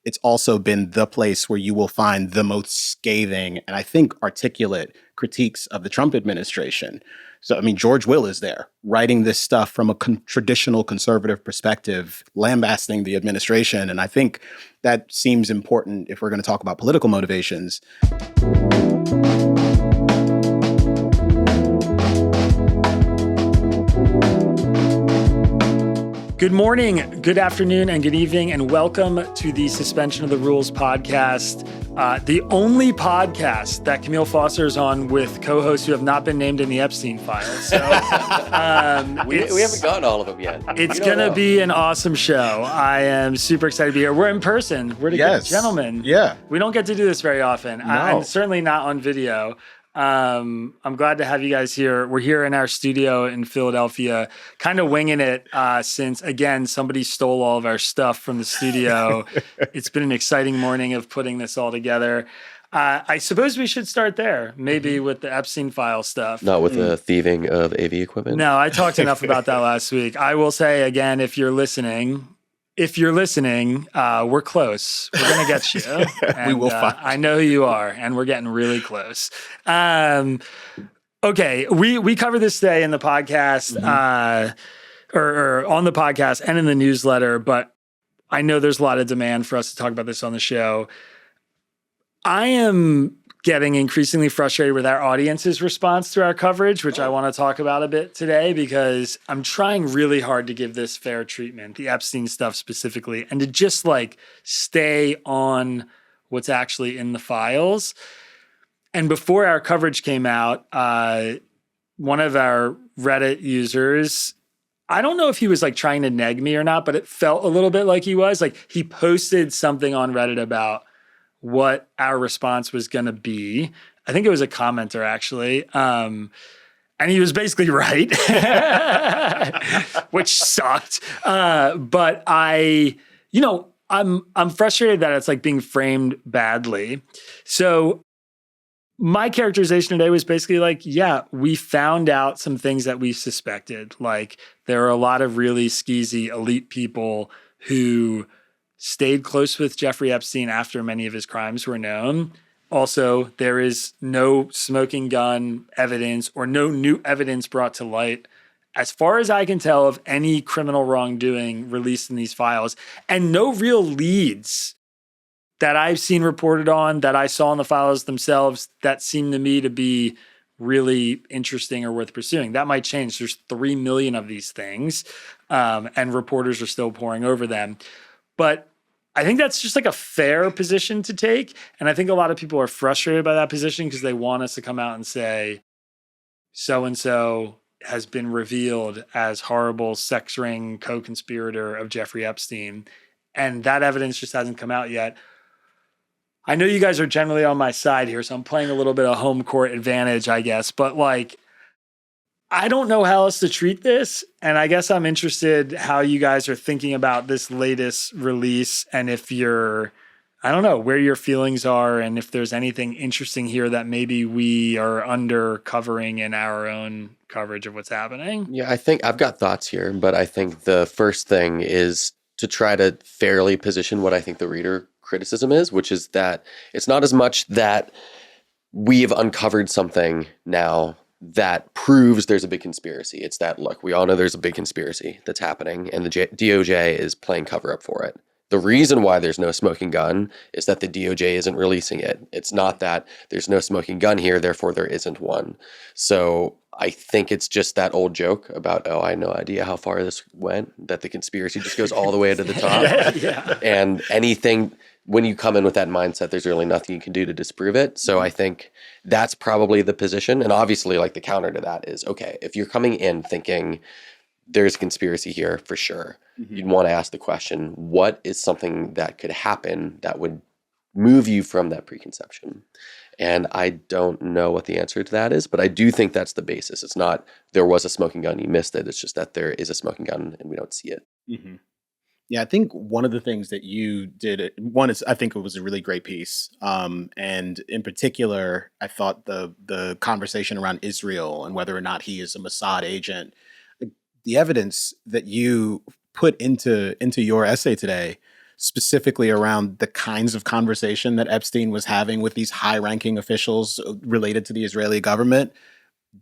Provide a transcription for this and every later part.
it's also been the place where you will find the most scathing and I think articulate critiques of the Trump administration. So, I mean, George Will is there writing this stuff from a traditional conservative perspective, lambasting the administration. And I think that seems important if we're going to talk about political motivations. Good morning, good afternoon, and good evening, and welcome to the Suspension of the Rules podcast, the only podcast that Kmele Foster is on with co-hosts who have not been named in the Epstein files. So we haven't gotten all of them yet. It's going to be an awesome show. I am super excited to be here. We're in person. We're together, gentlemen. Yeah. We don't get to do this very often. No. I'm certainly not on video. I'm glad to have you guys here. We're here in our studio in Philadelphia, kind of winging it since, again, somebody stole all of our stuff from the studio. It's been an exciting morning of putting this all together. I suppose we should start there, maybe with the Epstein file stuff. Not with the thieving of AV equipment? No, I talked enough about that last week. I will say again, if you're listening, we're close. We're going to get you. And, we will find. I know you are, and we're getting really close. Okay, we cover this today in the podcast, or on the podcast and in the newsletter, but I know there's a lot of demand for us to talk about this on the show. I am getting increasingly frustrated with our audience's response to our coverage, which I want to talk about a bit today because I'm trying really hard to give this fair treatment, the Epstein stuff specifically, and to just like stay on what's actually in the files. And before our coverage came out, one of our Reddit users, I don't know if he was like trying to neg me or not, but it felt a little bit like he was. Like he posted something on Reddit about what our response was going to be. I think it was a commenter actually. And he was basically right, which sucked. But I'm frustrated that it's like being framed badly. So my characterization today was basically like, yeah, we found out some things that we suspected. Like there are a lot of really skeezy elite people who stayed close with Jeffrey Epstein after many of his crimes were known. Also, there is no smoking gun evidence or no new evidence brought to light, as far as I can tell, of any criminal wrongdoing released in these files, and no real leads that I've seen reported on that I saw in the files themselves that seem to me to be really interesting or worth pursuing. That might change. There's 3 million of these things, and reporters are still poring over them. But I think that's just like a fair position to take. And I think a lot of people are frustrated by that position because they want us to come out and say, so-and-so has been revealed as horrible sex ring co-conspirator of Jeffrey Epstein. And that evidence just hasn't come out yet. I know you guys are generally on my side here, so I'm playing a little bit of home court advantage, I guess. But like, I don't know how else to treat this. And I guess I'm interested how you guys are thinking about this latest release and if I don't know, where your feelings are and if there's anything interesting here that maybe we are under covering in our own coverage of what's happening. Yeah, I think I've got thoughts here, but I think the first thing is to try to fairly position what I think the reader criticism is, which is that it's not as much that we have uncovered something now that proves there's a big conspiracy. It's that, look, we all know there's a big conspiracy that's happening and the DOJ is playing cover up for it. The reason why there's no smoking gun is that the DOJ isn't releasing it. It's not that there's no smoking gun here, therefore there isn't one. So I think it's just that old joke about, I had no idea how far this went, that the conspiracy just goes all the way to the top. Yeah. And anything, when you come in with that mindset, there's really nothing you can do to disprove it. So I think that's probably the position. And obviously, like the counter to that is, okay, if you're coming in thinking there's a conspiracy here for sure, you'd want to ask the question, what is something that could happen that would move you from that preconception? And I don't know what the answer to that is, but I do think that's the basis. It's not there was a smoking gun, you missed it. It's just that there is a smoking gun and we don't see it. Mm-hmm. Yeah, I think one of the things that you did, one is I think it was a really great piece. And in particular, I thought the conversation around Israel and whether or not he is a Mossad agent, the evidence that you put into your essay today specifically around the kinds of conversation that Epstein was having with these high-ranking officials related to the Israeli government,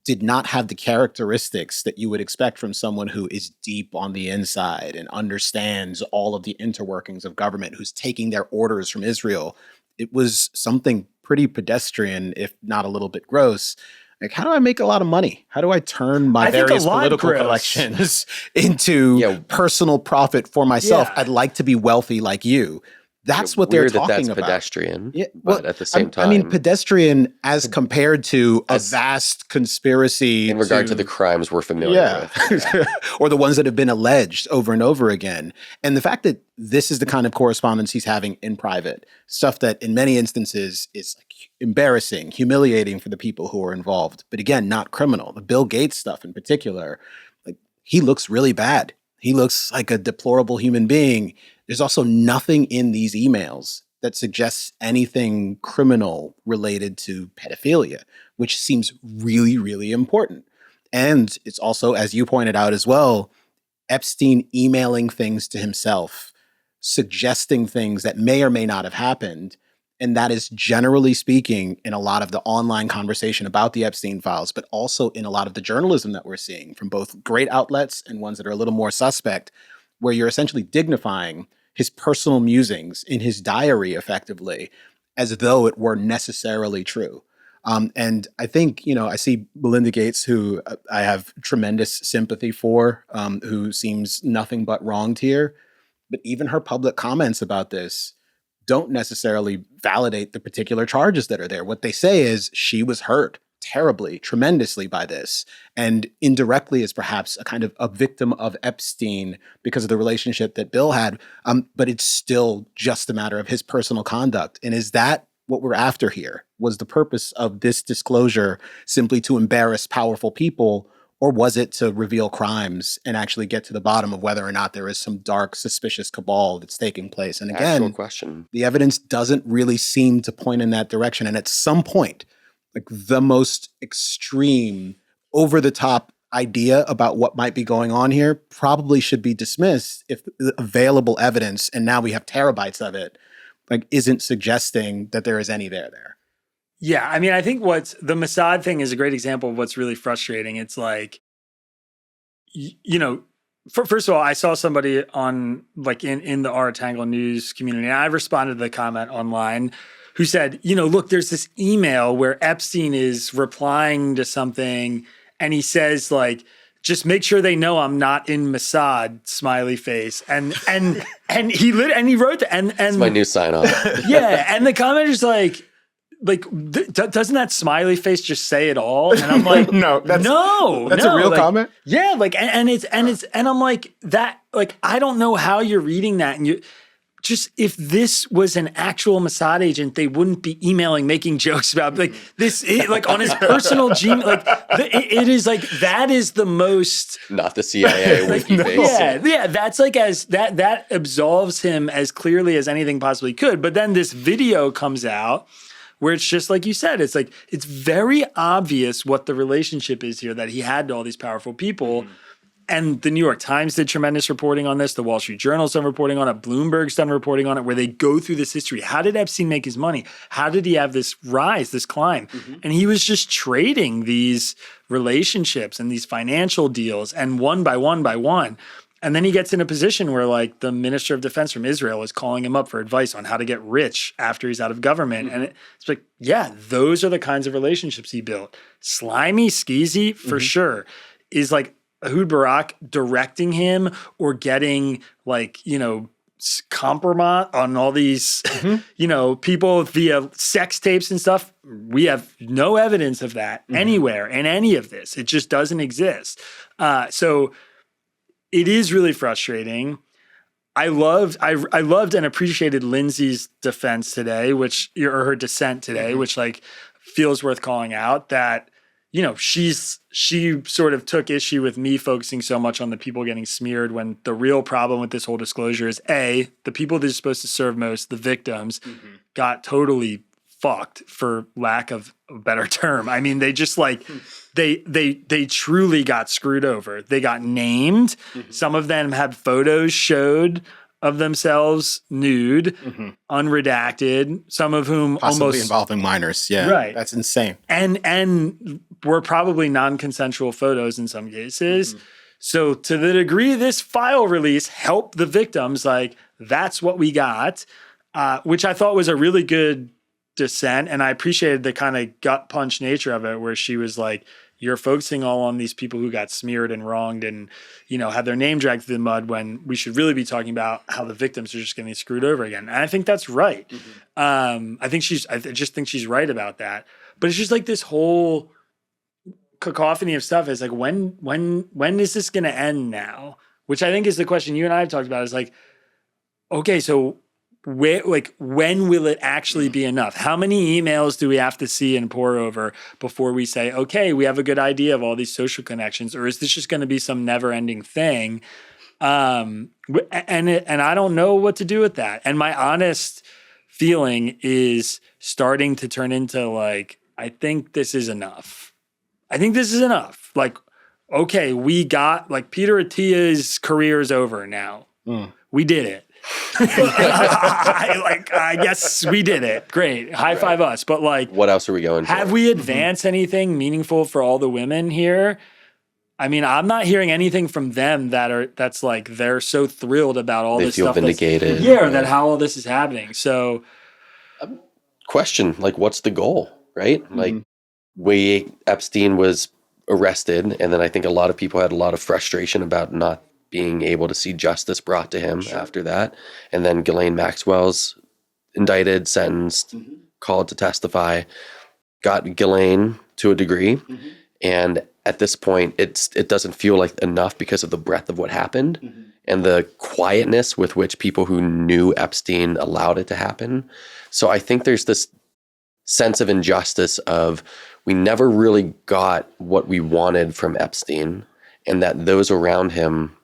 did not have the characteristics that you would expect from someone who is deep on the inside and understands all of the interworkings of government, who's taking their orders from Israel. It was something pretty pedestrian, if not a little bit gross. Like, how do I make a lot of money? How do I turn my various political collections into personal profit for myself? I'd like to be wealthy like you. That's what they're talking about. Pedestrian, yeah, but at the same time, I mean, pedestrian as compared to a vast conspiracy in regard to the crimes we're familiar with, or the ones that have been alleged over and over again. And the fact that this is the kind of correspondence he's having in private, stuff that in many instances is like embarrassing, humiliating for the people who are involved, but again, not criminal. The Bill Gates stuff in particular, like, he looks really bad. He looks like a deplorable human being. There's also nothing in these emails that suggests anything criminal related to pedophilia, which seems really, really important. And it's also, as you pointed out as well, Epstein emailing things to himself, suggesting things that may or may not have happened. And that is, generally speaking, in a lot of the online conversation about the Epstein files, but also in a lot of the journalism that we're seeing from both great outlets and ones that are a little more suspect, where you're essentially dignifying his personal musings in his diary effectively as though it were necessarily true. And I think, I see Melinda Gates, who I have tremendous sympathy for, who seems nothing but wronged here. But even her public comments about this don't necessarily validate the particular charges that are there. What they say is she was hurt terribly, tremendously by this, and indirectly is perhaps a kind of a victim of Epstein because of the relationship that Bill had. But it's still just a matter of his personal conduct. And is that what we're after here? Was the purpose of this disclosure simply to embarrass powerful people, or was it to reveal crimes and actually get to the bottom of whether or not there is some dark, suspicious cabal that's taking place? And again, question. The evidence doesn't really seem to point in that direction. And at some point, like the most extreme, over-the-top idea about what might be going on here probably should be dismissed if the available evidence, and now we have terabytes of it, like isn't suggesting that there is any there. Yeah, I mean, I think the Mossad thing is a great example of what's really frustrating. It's like, first of all, I saw somebody on in the R Tangle news community, and I responded to the comment online who said, look, there's this email where Epstein is replying to something and he says just make sure they know I'm not in Mossad, smiley face. And he wrote that. And it's my new sign off. Yeah. And the commenter's doesn't that smiley face just say it all? And I'm like, that's a real comment. Yeah. And I'm like that, I don't know how you're reading that. And if this was an actual Mossad agent, they wouldn't be emailing, making jokes about this, on his personal Gmail. It is that is the most, not the CIA wiki face. Yeah. That's that absolves him as clearly as anything possibly could. But then this video comes out where it's just like you said, it's it's very obvious what the relationship is here that he had to all these powerful people. Mm-hmm. And the New York Times did tremendous reporting on this. The Wall Street Journal's done reporting on it. Bloomberg's done reporting on it, where they go through this history. How did Epstein make his money? How did he have this rise, this climb? Mm-hmm. And he was just trading these relationships and these financial deals, and one by one. And then he gets in a position where the Minister of Defense from Israel is calling him up for advice on how to get rich after he's out of government. Mm-hmm. And it's those are the kinds of relationships he built. Slimy, skeezy, for sure, is Ehud Barak directing him or getting compromise on all these, people via sex tapes and stuff. We have no evidence of that anywhere in any of this. It just doesn't exist. So it is really frustrating. I loved and appreciated Lindsay's defense today, or her dissent today, which feels worth calling out, that she sort of took issue with me focusing so much on the people getting smeared, when the real problem with this whole disclosure is the people that are supposed to serve most, the victims, got totally fucked, for lack of a better term. I mean, they just they truly got screwed over. They got named. Mm-hmm. Some of them had photos showed of themselves nude, Mm-hmm. unredacted, some of whom Possibly almost involving minors. Yeah. Right. That's insane. and were probably non-consensual photos in some cases. Mm-hmm. So to the degree this file release helped the victims, like that's what we got, which I thought was a really good dissent. And I appreciated the kind of gut punch nature of it, where she was like, you're focusing all on these people who got smeared and wronged and, you know, had their name dragged through the mud, when we should really be talking about how the victims are just getting screwed over again. And I think that's right. Mm-hmm. I just think she's right about that. But it's just like this whole cacophony of stuff is like, when is this going to end now? Which I think is the question you and I have talked about, is like, okay, so when will it actually be enough? How many emails do we have to see and pour over before we say, okay, we have a good idea of all these social connections? Or is this just going to be some never ending thing? And I don't know what to do with that. And my honest feeling is starting to turn into like, I think this is enough. Like, okay, we got, like, Peter Attia's career is over now. We did it. I guess we did it. Great. High five us. But like, What else are we going have for? we advanced anything meaningful for all the women here? I mean, I'm not hearing anything from them that's like, they're so thrilled about all They this feel stuff. vindicated. That how all this is happening. So Question, like, what's the goal, right? Like, Epstein was arrested, and then I think a lot of people had a lot of frustration about not being able to see justice brought to him after that. And then Ghislaine Maxwell's indicted, sentenced, called to testify, got Ghislaine to a degree. And at this point, it doesn't feel like enough because of the breadth of what happened and the quietness with which people who knew Epstein allowed it to happen. So I think there's this sense of injustice of, we never really got what we wanted from Epstein, and that those around him,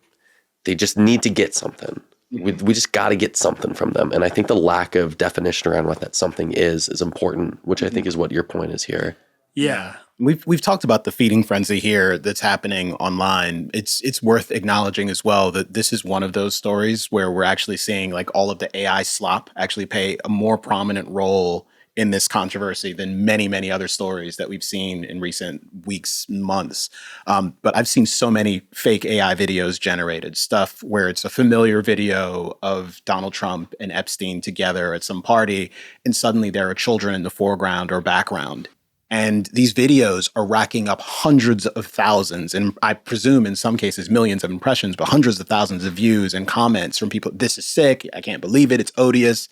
they just need to get something. We just got to get something from them. And I think the lack of definition around what that something is important, which I think is what your point is here. yeah. We've talked about the feeding frenzy here that's happening online. It's worth acknowledging as well that this is one of those stories where we're actually seeing like all of the AI slop actually play a more prominent role in this controversy than many, many other stories that we've seen in recent weeks, months. But I've seen so many fake AI videos generated, stuff where it's a familiar video of Donald Trump and Epstein together at some party, and suddenly there are children in the foreground or background. And these videos are racking up hundreds of thousands, and I presume in some cases millions of impressions, but hundreds of thousands of views and comments from people. This is sick. I can't believe it. It's odious.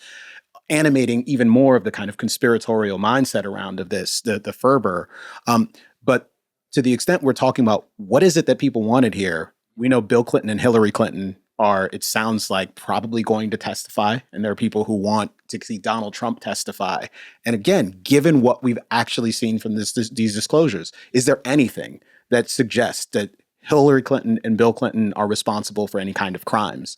Animating even more of the kind of conspiratorial mindset around of this, the fervor. But to the extent we're talking about what is it that people wanted here, we know Bill Clinton and Hillary Clinton are, it sounds like, probably going to testify. And there are people who want to see Donald Trump testify. And again, given what we've actually seen from these disclosures, is there anything that suggests that Hillary Clinton and Bill Clinton are responsible for any kind of crimes?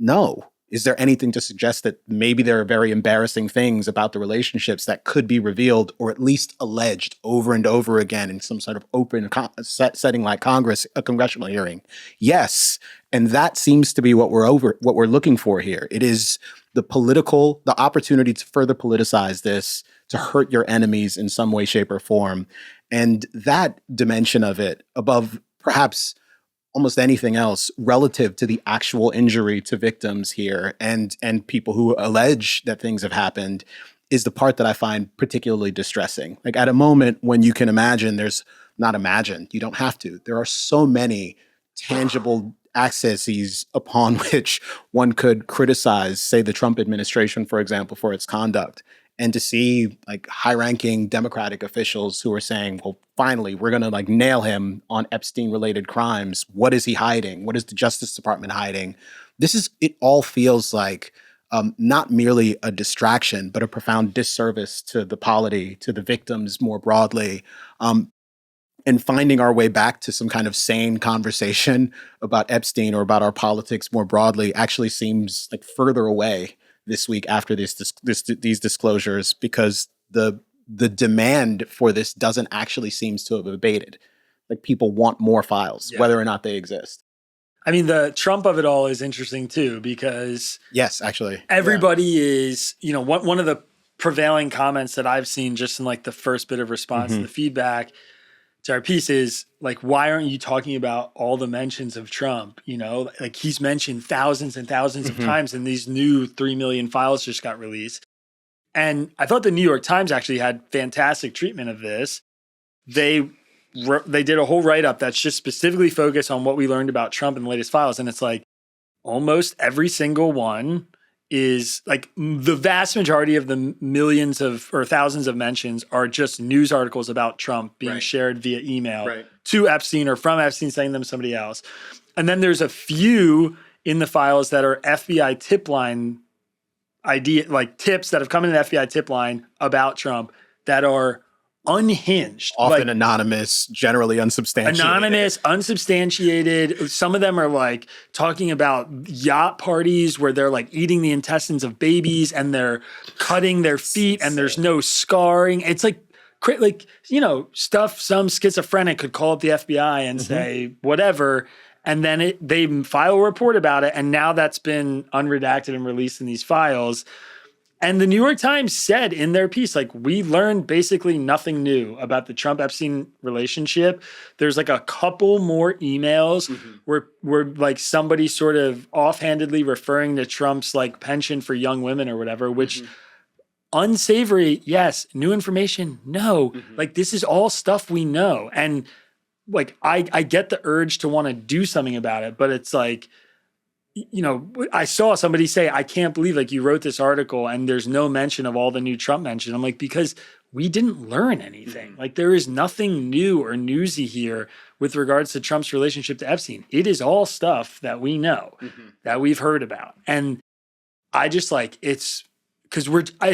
No. Is there anything to suggest that maybe there are very embarrassing things about the relationships that could be revealed or at least alleged over and over again in some sort of open setting like Congress, a congressional hearing? Yes. And that seems to be what we're looking for here. It is the opportunity to further politicize this, to hurt your enemies in some way, shape, or form. And that dimension of it, above perhaps almost anything else, relative to the actual injury to victims here and people who allege that things have happened, is the part that I find particularly distressing. Like, at a moment when you can imagine, you don't have to. There are so many tangible accesses upon which one could criticize, say, the Trump administration, for example, for its conduct. And to see like high-ranking Democratic officials who are saying, well, finally, we're going to like nail him on Epstein-related crimes. What is he hiding? What is the Justice Department hiding? It all feels like not merely a distraction, but a profound disservice to the polity, to the victims more broadly. And finding our way back to some kind of sane conversation about Epstein or about our politics more broadly actually seems like further away this week after these disclosures, because the demand for this doesn't actually seems to have abated. Like, people want more files, whether or not they exist. I mean, the Trump of it all is interesting too, because Yes, actually. everybody is, one of the prevailing comments that I've seen just in like the first bit of response to the feedback to our piece is like, why aren't you talking about all the mentions of Trump? Like he's mentioned thousands and thousands of times, and these new 3 million files just got released. And I thought the New York Times actually had fantastic treatment of this. They did a whole write-up that's just specifically focused on what we learned about Trump in the latest files. And it's like almost every single one is like the vast majority of the millions of or thousands of mentions are just news articles about Trump being shared via email to Epstein or from Epstein sending them to somebody else. And then there's a few in the files that are FBI tip line like tips that have come in the FBI tip line about Trump that are unhinged. Often anonymous, generally unsubstantiated. Some of them are like talking about yacht parties where they're like eating the intestines of babies and they're cutting their feet and there's no scarring. It's like stuff some schizophrenic could call up the FBI and say whatever. And then they file a report about it. And now that's been unredacted and released in these files. And the New York Times said in their piece, like, we learned basically nothing new about the Trump-Epstein relationship. There's like a couple more emails where like somebody sort of offhandedly referring to Trump's like pension for young women or whatever, which unsavory, yes. New information, no. Like this is all stuff we know. And like, I get the urge to want to do something about it, but it's like, I saw somebody say, I can't believe like you wrote this article and there's no mention of all the new Trump mentions. I'm like, because we didn't learn anything. Like there is nothing new or newsy here with regards to Trump's relationship to Epstein. It is all stuff that we know, that we've heard about. And I just like, it's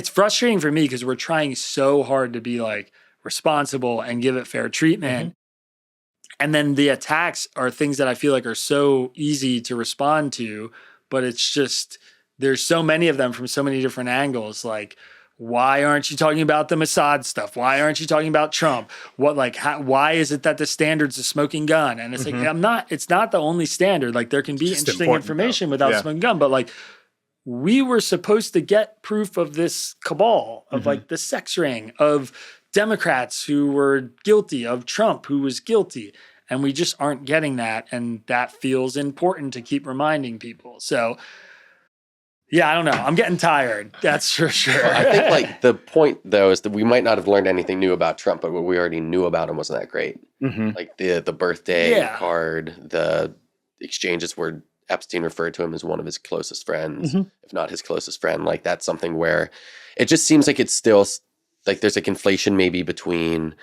frustrating for me because we're trying so hard to be like responsible and give it fair treatment. And then the attacks are things that I feel like are so easy to respond to, but it's just, there's so many of them from so many different angles. Like, why aren't you talking about the Mossad stuff? Why aren't you talking about Trump? Why is it that the standard's a smoking gun? And it's like, it's not the only standard. Like there can be interesting information without a smoking gun, but like we were supposed to get proof of this cabal, of like the sex ring, of Democrats who were guilty, of Trump who was guilty. And we just aren't getting that. And that feels important to keep reminding people. So, yeah, I don't know. I'm getting tired. That's for sure. I think like the point though is that we might not have learned anything new about Trump, but what we already knew about him wasn't that great. Like the birthday card, the exchanges where Epstein referred to him as one of his closest friends, if not his closest friend. Like that's something where it just seems like it's still like there's a conflation maybe between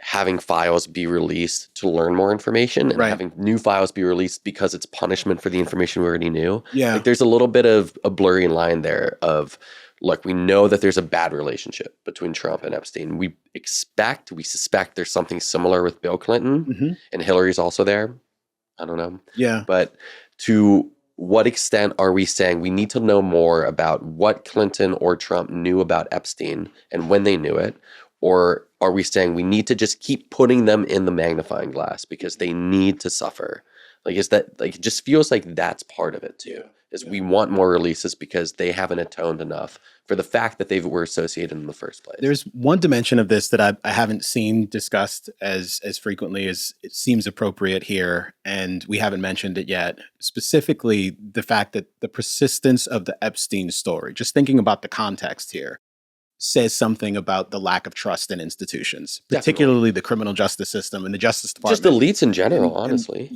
having files be released to learn more information and having new files be released because it's punishment for the information we already knew. Yeah. Like there's a little bit of a blurry line there of, look, we know that there's a bad relationship between Trump and Epstein. We suspect there's something similar with Bill Clinton and Hillary's also there. I don't know. Yeah. But to what extent are we saying we need to know more about what Clinton or Trump knew about Epstein and when they knew it? Or are we saying we need to just keep putting them in the magnifying glass because they need to suffer? Like, is that like, it just feels like that's part of it too, is we want more releases because they haven't atoned enough for the fact that they were associated in the first place. There's one dimension of this that I haven't seen discussed as frequently as it seems appropriate here, and we haven't mentioned it yet, specifically the fact that the persistence of the Epstein story, just thinking about the context here, says something about the lack of trust in institutions, particularly the criminal justice system and the Justice Department. Just elites in general, honestly.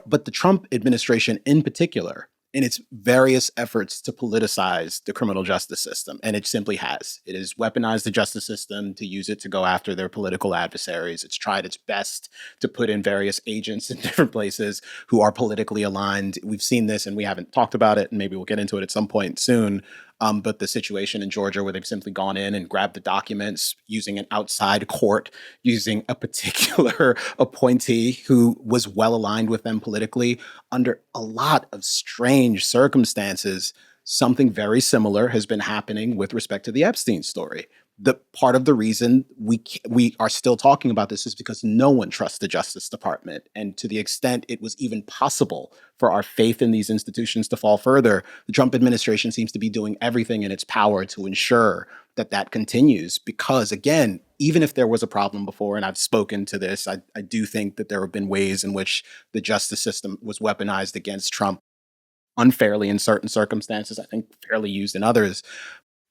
But the Trump administration in particular, in its various efforts to politicize the criminal justice system, and it simply has. It has weaponized the justice system to use it to go after their political adversaries. It's tried its best to put in various agents in different places who are politically aligned. We've seen this, and we haven't talked about it, and maybe we'll get into it at some point soon. But the situation in Georgia where they've simply gone in and grabbed the documents using an outside court, using a particular appointee who was well aligned with them politically under a lot of strange circumstances. Something very similar has been happening with respect to the Epstein story. the part of the reason we are still talking about this is because no one trusts the Justice Department. And to the extent it was even possible for our faith in these institutions to fall further, the Trump administration seems to be doing everything in its power to ensure that that continues. Because again, even if there was a problem before, and I've spoken to this, I do think that there have been ways in which the justice system was weaponized against Trump unfairly in certain circumstances, I think fairly used in others.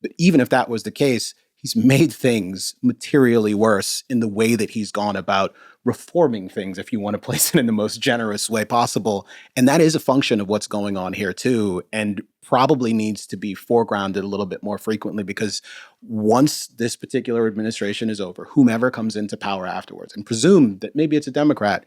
But even if that was the case, he's made things materially worse in the way that he's gone about reforming things, if you want to place it in the most generous way possible. And that is a function of what's going on here too, and probably needs to be foregrounded a little bit more frequently, because once this particular administration is over, whomever comes into power afterwards, and presume that maybe it's a Democrat,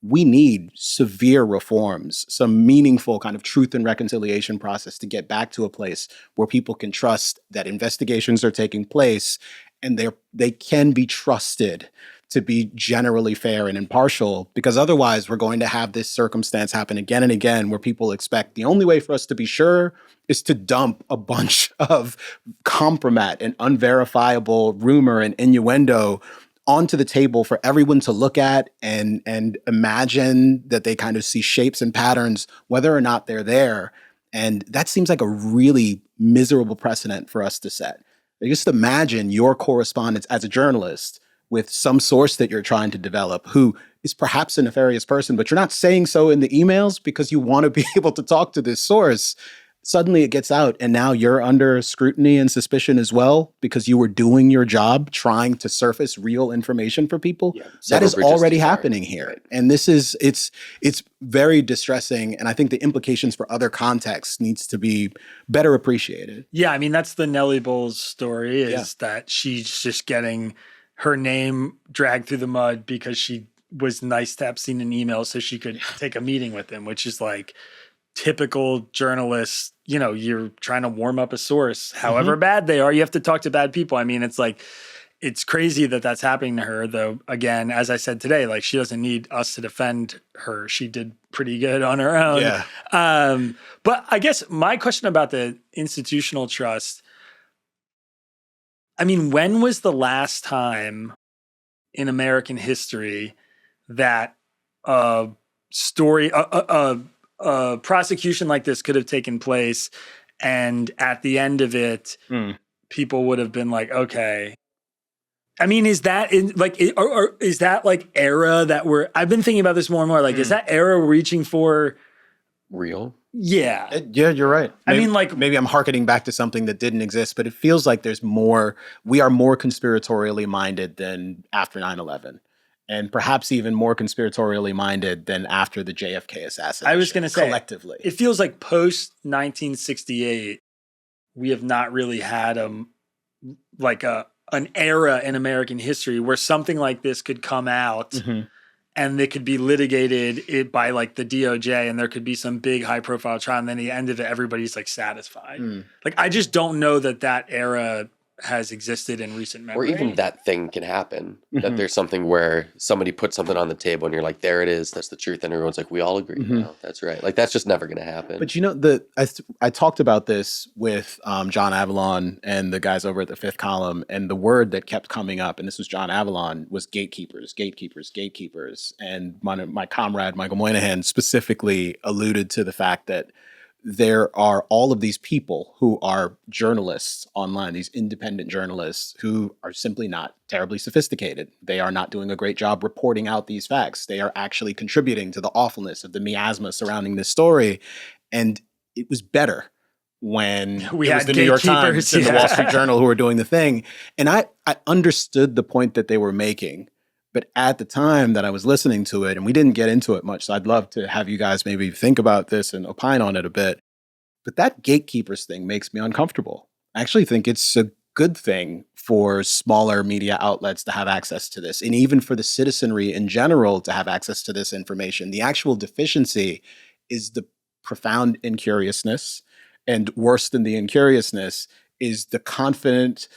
we need severe reforms, some meaningful kind of truth and reconciliation process to get back to a place where people can trust that investigations are taking place and they can be trusted to be generally fair and impartial, because otherwise we're going to have this circumstance happen again and again where people expect the only way for us to be sure is to dump a bunch of compromat and unverifiable rumor and innuendo onto the table for everyone to look at and imagine that they kind of see shapes and patterns, whether or not they're there. And that seems like a really miserable precedent for us to set. Just imagine your correspondence as a journalist with some source that you're trying to develop who is perhaps a nefarious person, but you're not saying so in the emails because you want to be able to talk to this source. Suddenly it gets out and now you're under scrutiny and suspicion as well because you were doing your job trying to surface real information for people. Yeah, that is already happening here. Right. And this is, it's very distressing. And I think the implications for other contexts needs to be better appreciated. Yeah, I mean, that's the Nellie Bowles story is that she's just getting her name dragged through the mud because she was nice to Epstein in email so she could take a meeting with him, which is like typical journalists, you know, you're trying to warm up a source, however bad they are, you have to talk to bad people. I mean, it's like, it's crazy that that's happening to her, though. Again, as I said today, like she doesn't need us to defend her. She did pretty good on her own. Yeah. But I guess my question about the institutional trust, I mean, when was the last time in American history that a prosecution like this could have taken place, and at the end of it, people would have been like, okay. I mean, is that or is that like era that I've been thinking about this more and more, like, is that era we're reaching for real? Yeah. Yeah, you're right. I mean, like, maybe I'm hearkening back to something that didn't exist, but it feels like we are more conspiratorially minded than after 9/11. And perhaps even more conspiratorially minded than after the JFK assassination. I was going to say, collectively, it feels like post 1968, we have not really had an era in American history where something like this could come out and it could be litigated by like the DOJ, and there could be some big high profile trial, and then at the end of it, everybody's like satisfied. Like, I just don't know that era has existed in recent memory. Or even that thing can happen, that there's something where somebody puts something on the table and you're like, there it is, that's the truth. And everyone's like, we all agree now. That's right. Like, that's just never going to happen. But you know, I talked about this with John Avalon and the guys over at the Fifth Column, and the word that kept coming up, and this was John Avalon, was gatekeepers. And my comrade, Michael Moynihan, specifically alluded to the fact that there are all of these people who are journalists online, these independent journalists who are simply not terribly sophisticated. They are not doing a great job reporting out these facts. They are actually contributing to the awfulness of the miasma surrounding this story. And it was better when we it was the New York Times and the Wall Street Journal who were doing the thing. And I understood the point that they were making. But at the time that I was listening to it, and we didn't get into it much, so I'd love to have you guys maybe think about this and opine on it a bit. But that gatekeepers thing makes me uncomfortable. I actually think it's a good thing for smaller media outlets to have access to this, and even for the citizenry in general to have access to this information. The actual deficiency is the profound incuriousness, and worse than the incuriousness is the confident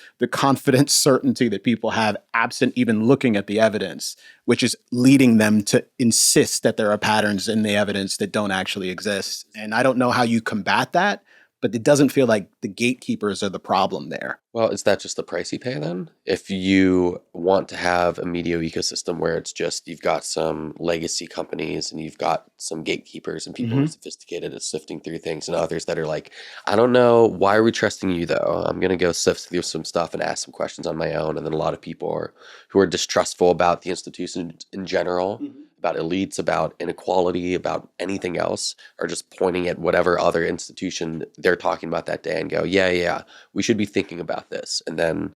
certainty that people have absent even looking at the evidence, which is leading them to insist that there are patterns in the evidence that don't actually exist. And I don't know how you combat that, but it doesn't feel like the gatekeepers are the problem there. Well, is that just the price you pay then? If you want to have a media ecosystem where it's just you've got some legacy companies and you've got some gatekeepers and people who are sophisticated at sifting through things and others that are like, I don't know, why are we trusting you though? I'm going to go sift through some stuff and ask some questions on my own. And then a lot of people who are distrustful about the institution in general, about elites, about inequality, about anything else, are just pointing at whatever other institution they're talking about that day and go, yeah, we should be thinking about this. And then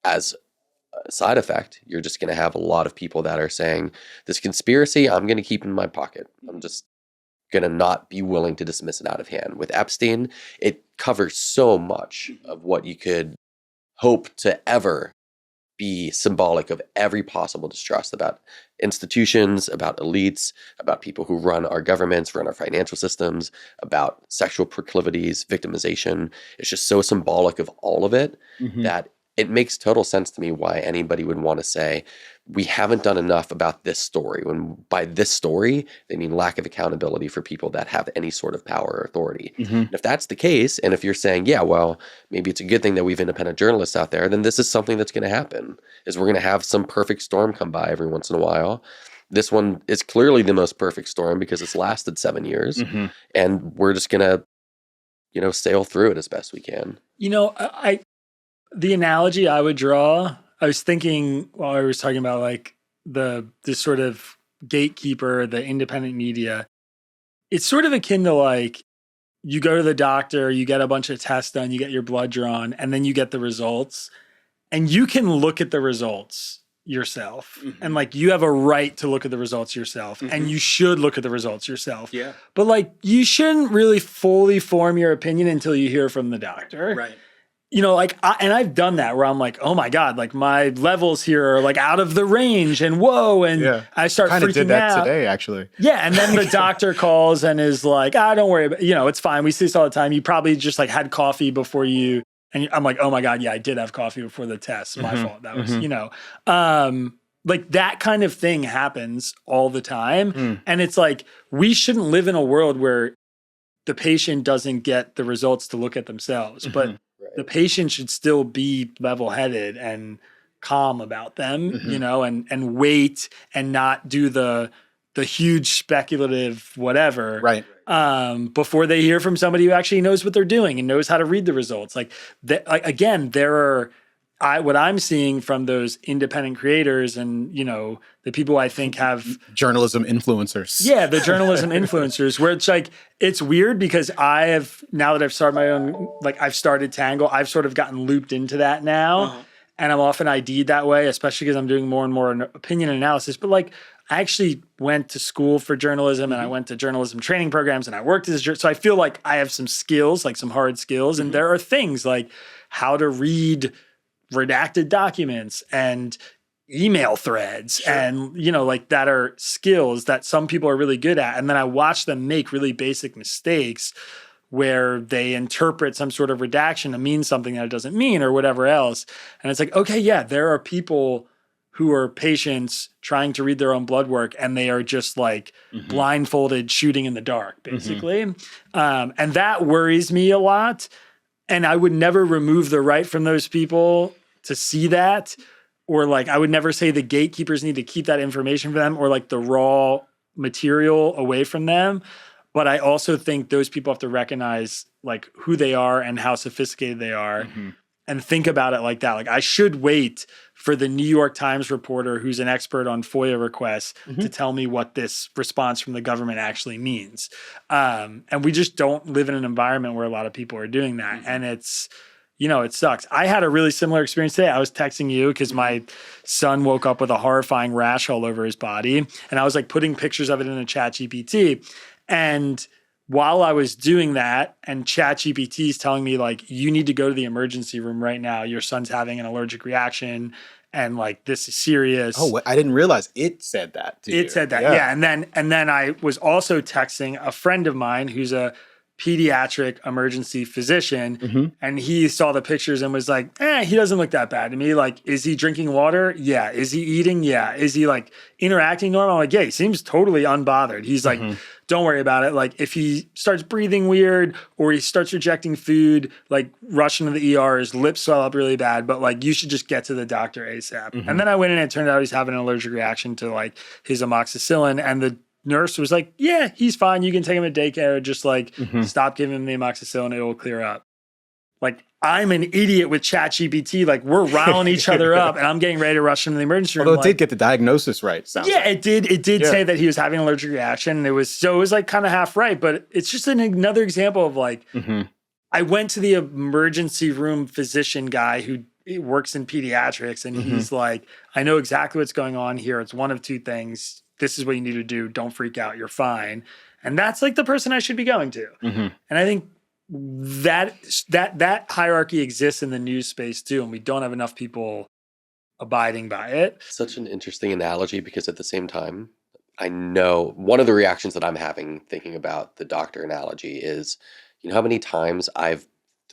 as a side effect, you're just going to have a lot of people that are saying, this conspiracy, I'm going to keep in my pocket. I'm just going to not be willing to dismiss it out of hand. With Epstein, it covers so much of what you could hope to ever be symbolic of every possible distrust about institutions, about elites, about people who run our governments, run our financial systems, about sexual proclivities, victimization. It's just so symbolic of all of it that it makes total sense to me why anybody would want to say, we haven't done enough about this story. When by this story, they mean lack of accountability for people that have any sort of power or authority. And if that's the case, and if you're saying, yeah, well, maybe it's a good thing that we have independent journalists out there, then this is something that's going to happen, is we're going to have some perfect storm come by every once in a while. This one is clearly the most perfect storm because it's lasted 7 years. And we're just going to, sail through it as best we can. The analogy I would draw, I was thinking while I was talking about like this sort of gatekeeper, the independent media, it's sort of akin to like you go to the doctor, you get a bunch of tests done, you get your blood drawn, and then you get the results, and you can look at the results yourself. And like you have a right to look at the results yourself, and you should look at the results yourself. Yeah. But like you shouldn't really fully form your opinion until you hear from the doctor. Right. And I've done that where I'm like, oh my God, like my levels here are like out of the range and whoa. And I start freaking out. Kind of did that today, actually. Yeah. And then the doctor calls and is like, don't worry about it. It's fine. We see this all the time. You probably just like had coffee before you. And I'm like, oh my God, yeah, I did have coffee before the test. My fault. That was, like that kind of thing happens all the time. And it's like, we shouldn't live in a world where the patient doesn't get the results to look at themselves, but the patient should still be level-headed and calm about them, and wait and not do the huge speculative whatever, right? Before they hear from somebody who actually knows what they're doing and knows how to read the results. Again, what I'm seeing from those independent creators and, the people I think have journalism influencers. Yeah, the journalism influencers, where it's like, it's weird because now that I've started my own, like I've started Tangle, I've sort of gotten looped into that now. And I'm often ID'd that way, especially because I'm doing more and more opinion analysis. But like, I actually went to school for journalism and I went to journalism training programs and I worked as a so I feel like I have some skills, like some hard skills. And there are things like how to read redacted documents and email threads and, like that are skills that some people are really good at. And then I watch them make really basic mistakes where they interpret some sort of redaction to mean something that it doesn't mean or whatever else. And it's like, okay, yeah, there are people who are patients trying to read their own blood work and they are just like blindfolded shooting in the dark, basically. And that worries me a lot. And I would never remove the right from those people to see that. Or like, I would never say the gatekeepers need to keep that information for them or like the raw material away from them. But I also think those people have to recognize like who they are and how sophisticated they are and think about it like that. Like I should wait for the New York Times reporter who's an expert on FOIA requests to tell me what this response from the government actually means. And we just don't live in an environment where a lot of people are doing that. And it's, it sucks. I had a really similar experience today. I was texting you because my son woke up with a horrifying rash all over his body. And I was like putting pictures of it in a ChatGPT. And while I was doing that and ChatGPT is telling me like, you need to go to the emergency room right now. Your son's having an allergic reaction and like, this is serious. Oh, I didn't realize it said that. It said that. Yeah. And then I was also texting a friend of mine who's a pediatric emergency physician. Mhm. And he saw the pictures and was like, he doesn't look that bad to me. Like, is he drinking water? Yeah. Is he eating? Yeah. Is he like interacting normal? I'm like, yeah, he seems totally unbothered. He's like, don't worry about it. Like, if he starts breathing weird or he starts rejecting food, like rush into the ER, his lips swell up really bad, but like, you should just get to the doctor ASAP. And then I went in and it turned out he's having an allergic reaction to like his amoxicillin, and the nurse was like, yeah, he's fine. You can take him to daycare. Just like stop giving him the amoxicillin. It will clear up. Like, I'm an idiot with ChatGPT. Like, we're riling each other up and I'm getting ready to rush into the emergency room. Although it did get the diagnosis right. Yeah, it did. It did say that he was having an allergic reaction. And it was like kind of half right, but it's just another example of like, I went to the emergency room physician guy who works in pediatrics, and he's like, I know exactly what's going on here. It's one of two things. This is what you need to do. Don't freak out. You're fine. And that's like the person I should be going to. And I think that hierarchy exists in the news space too. And we don't have enough people abiding by it. Such an interesting analogy, because at the same time, I know one of the reactions that I'm having thinking about the doctor analogy is, you know how many times I've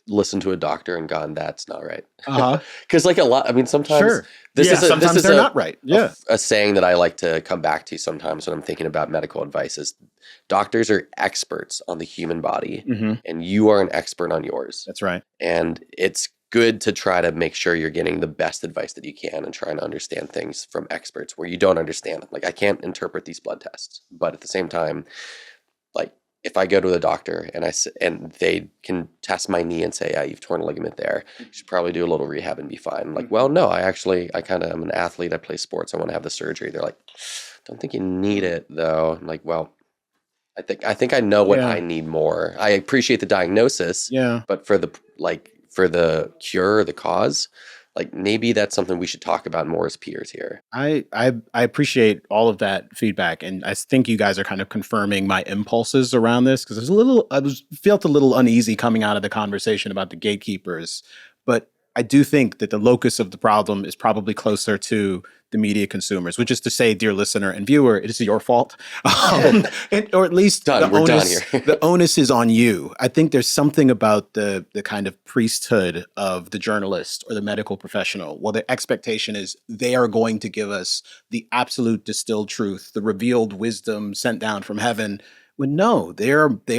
listened to a doctor and gone, that's not right. Because like a lot, I mean, sometimes sometimes they're not right. Yeah. A saying that I like to come back to sometimes when I'm thinking about medical advice is doctors are experts on the human body and you are an expert on yours. That's right. And it's good to try to make sure you're getting the best advice that you can and trying to understand things from experts where you don't understand them. Like, I can't interpret these blood tests, but at the same time, like, if I go to the doctor and they can test my knee and say, yeah, you've torn a ligament there, you should probably do a little rehab and be fine. I'm like, well, no, I kind of am an athlete. I play sports. I want to have the surgery. They're like, don't think you need it though. I'm like, well, I think I know what I need more. I appreciate the diagnosis, but for the cure or the cause, like, maybe that's something we should talk about more as peers here. I appreciate all of that feedback, and I think you guys are kind of confirming my impulses around this, because felt a little uneasy coming out of the conversation about the gatekeepers, but I do think that the locus of the problem is probably closer to the media consumers, which is to say, dear listener and viewer, it is your fault. Or at least the onus is on you. I think there's something about the kind of priesthood of the journalist or the medical professional. Well, the expectation is they are going to give us the absolute distilled truth, the revealed wisdom sent down from heaven. When no, they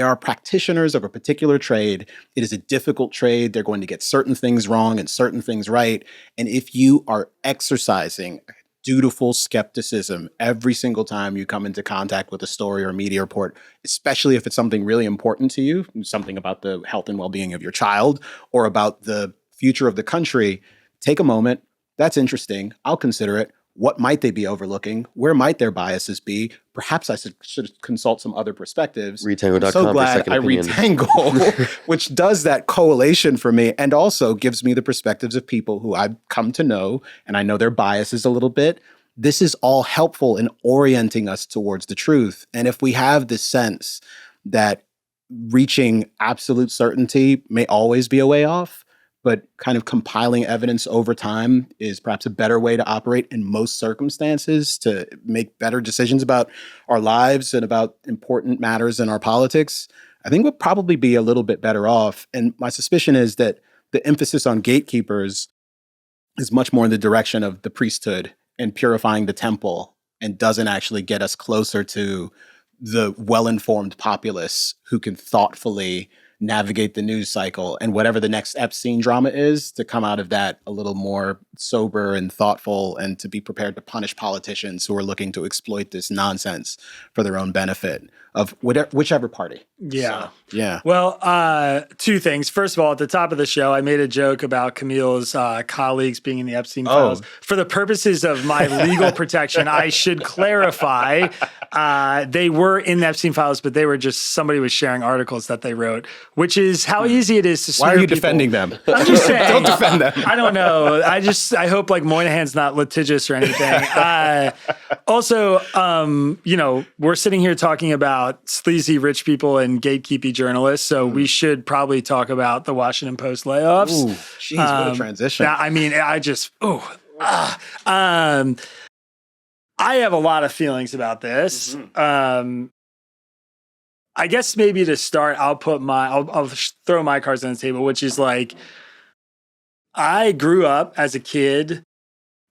are practitioners of a particular trade. It is a difficult trade. They're going to get certain things wrong and certain things right. And if you are exercising dutiful skepticism every single time you come into contact with a story or a media report, especially if it's something really important to you, something about the health and well-being of your child or about the future of the country, take a moment. That's interesting. I'll consider it. What might they be overlooking? Where might their biases be? Perhaps I should consult some other perspectives. Retangle.com. I'm so glad I retangle, which does that collation for me and also gives me the perspectives of people who I've come to know, and I know their biases a little bit. This is all helpful in orienting us towards the truth. And if we have this sense that reaching absolute certainty may always be a way off, but kind of compiling evidence over time is perhaps a better way to operate in most circumstances to make better decisions about our lives and about important matters in our politics, I think we'll probably be a little bit better off. And my suspicion is that the emphasis on gatekeepers is much more in the direction of the priesthood and purifying the temple, and doesn't actually get us closer to the well-informed populace who can thoughtfully navigate the news cycle and whatever the next Epstein drama is, to come out of that a little more sober and thoughtful, and to be prepared to punish politicians who are looking to exploit this nonsense for their own benefit of whichever party. Yeah. So, yeah. Well, two things. First of all, at the top of the show, I made a joke about Kmele's colleagues being in the Epstein files. For the purposes of my legal protection, I should clarify they were in the Epstein files, but they were just, somebody was sharing articles that they wrote, which is how easy it is to smear Why are you people. defending them? I'm just saying. Don't defend them. I don't know. I hope like Moynihan's not litigious or anything. Also, we're sitting here talking about sleazy rich people and gatekeepy journalists, so we should probably talk about the Washington Post layoffs. Ooh, geez, what a transition. I mean, I have a lot of feelings about this. I guess maybe to start, I'll throw my cards on the table, which is like, I grew up as a kid.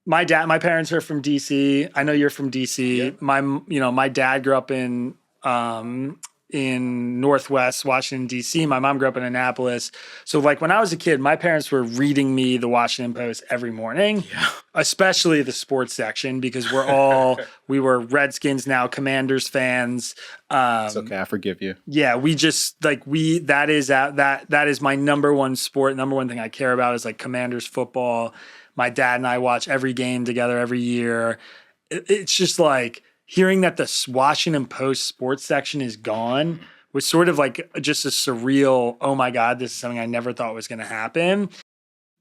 My parents are from DC. I know you're from DC. Yep. My dad grew up in Northwest Washington, DC. My mom grew up in Annapolis. So like when I was a kid, my parents were reading me the Washington Post every morning, especially the sports section, because we were Redskins now, Commanders fans. It's okay. I forgive you. Yeah, that is my number one sport. Number one thing I care about is like Commanders football. My dad and I watch every game together every year. It's just like hearing that the Washington Post sports section is gone was sort of like just a surreal, oh my God, this is something I never thought was going to happen.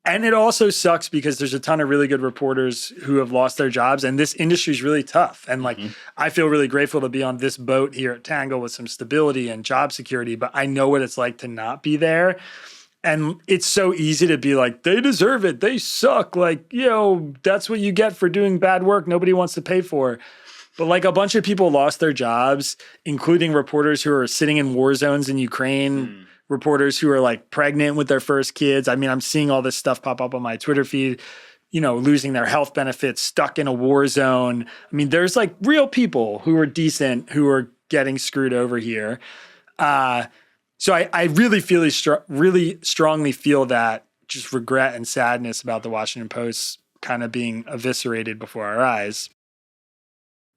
And it also sucks because there's a ton of really good reporters who have lost their jobs, and this industry is really tough. And like, I feel really grateful to be on this boat here at Tangle with some stability and job security, but I know what it's like to not be there. And it's so easy to be like, they deserve it. They suck. Like, that's what you get for doing bad work nobody wants to pay for. But like a bunch of people lost their jobs, including reporters who are sitting in war zones in Ukraine, reporters who are like pregnant with their first kids. I mean, I'm seeing all this stuff pop up on my Twitter feed, losing their health benefits, stuck in a war zone. I mean, there's like real people who are decent who are getting screwed over here. So I really really strongly feel that just regret and sadness about the Washington Post kind of being eviscerated before our eyes.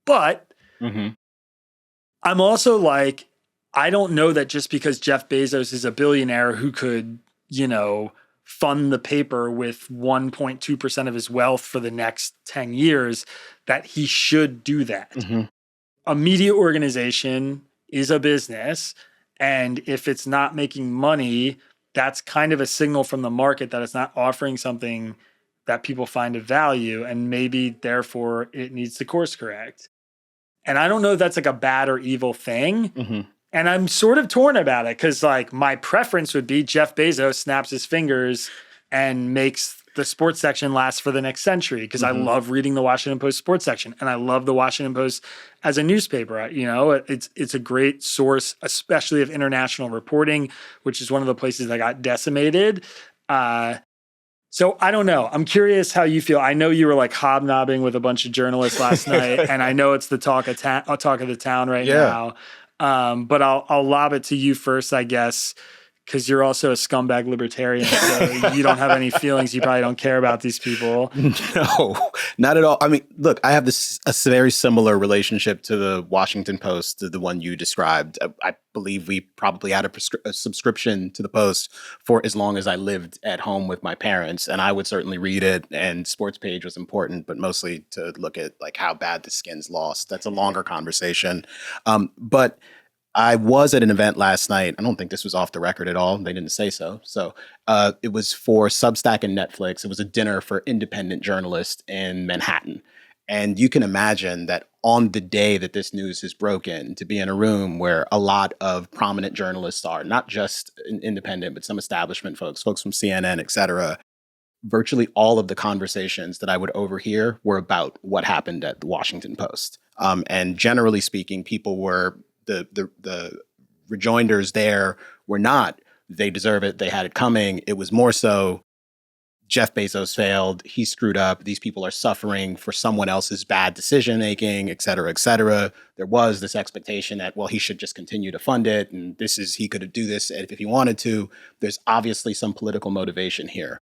But I'm also like, I don't know that just because Jeff Bezos is a billionaire who could, fund the paper with 1.2% of his wealth for the next 10 years, that he should do that. A media organization is a business. And if it's not making money, that's kind of a signal from the market that it's not offering something that people find of value. And maybe, therefore, it needs to course correct. And I don't know if that's like a bad or evil thing. And I'm sort of torn about it because like my preference would be Jeff Bezos snaps his fingers and makes the sports section last for the next century because I love reading the Washington Post sports section and I love the Washington Post as a newspaper. It's a great source, especially of international reporting, which is one of the places that got decimated. So I don't know. I'm curious how you feel. I know you were like hobnobbing with a bunch of journalists last night, and I know it's the talk of the town right now. But I'll lob it to you first, I guess, because you're also a scumbag libertarian, so you don't have any feelings. You probably don't care about these people. No, not at all. I mean, look, I have a very similar relationship to the Washington Post, to the one you described. I believe we probably had a subscription to the Post for as long as I lived at home with my parents, and I would certainly read it. And sports page was important, but mostly to look at like how bad the Skins lost. That's a longer conversation, but. I was at an event last night. I don't think this was off the record at all. They didn't say so. So it was for Substack and Netflix. It was a dinner for independent journalists in Manhattan. And you can imagine that on the day that this news is broken, to be in a room where a lot of prominent journalists are, not just independent, but some establishment folks from CNN, et cetera, virtually all of the conversations that I would overhear were about what happened at the Washington Post. And generally speaking, people were... The rejoinders there were not, they deserve it, they had it coming. It was more so, Jeff Bezos failed, he screwed up, these people are suffering for someone else's bad decision making, et cetera, et cetera. There was this expectation that, well, he should just continue to fund it, and he could do this if he wanted to. There's obviously some political motivation here.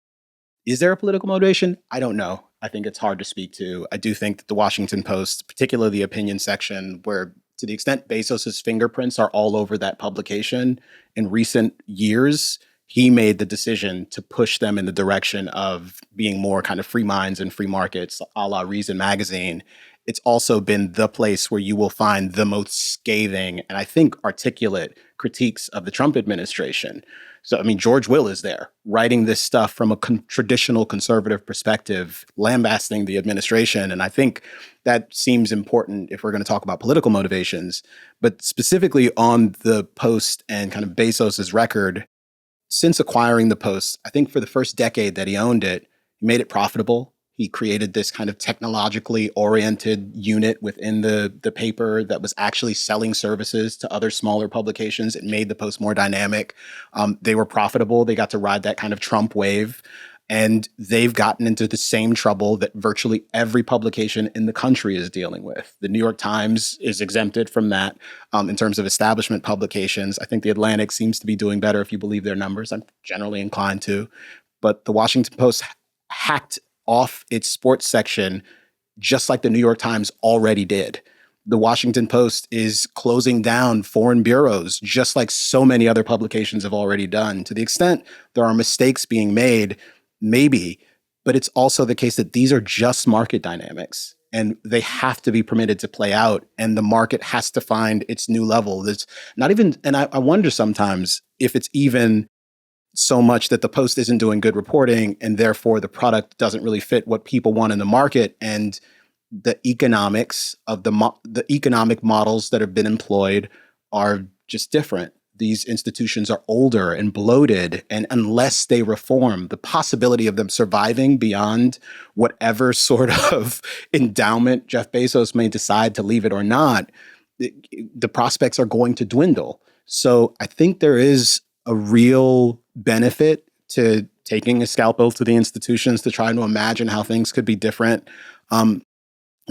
Is there a political motivation? I don't know. I think it's hard to speak to. I do think that the Washington Post, particularly the opinion section, where to the extent Bezos's fingerprints are all over that publication in recent years, he made the decision to push them in the direction of being more kind of free minds and free markets, a la Reason Magazine. It's also been the place where you will find the most scathing and I think articulate critiques of the Trump administration. So, I mean, George Will is there writing this stuff from a traditional conservative perspective, lambasting the administration. And I think that seems important if we're going to talk about political motivations. But specifically on the Post and kind of Bezos's record, since acquiring the Post, I think for the first decade that he owned it, he made it profitable. He created this kind of technologically oriented unit within the paper that was actually selling services to other smaller publications. It made the Post more dynamic. They were profitable. They got to ride that kind of Trump wave. And they've gotten into the same trouble that virtually every publication in the country is dealing with. The New York Times is exempted from that in terms of establishment publications. I think The Atlantic seems to be doing better if you believe their numbers. I'm generally inclined to. But the Washington Post hacked off its sports section just like the New York Times already did. The Washington Post is closing down foreign bureaus, just like so many other publications have already done. To the extent there are mistakes being made, maybe, but it's also the case that these are just market dynamics and they have to be permitted to play out, and the market has to find its new level. There's not even, and I wonder sometimes if it's even so much that the Post isn't doing good reporting and therefore the product doesn't really fit what people want in the market, and the economics of the economic models that have been employed are just different. These institutions are older and bloated, and unless they reform, the possibility of them surviving beyond whatever sort of endowment Jeff Bezos may decide to leave it or not, the prospects are going to dwindle. So I think there is a real benefit to taking a scalpel to the institutions to try to imagine how things could be different. And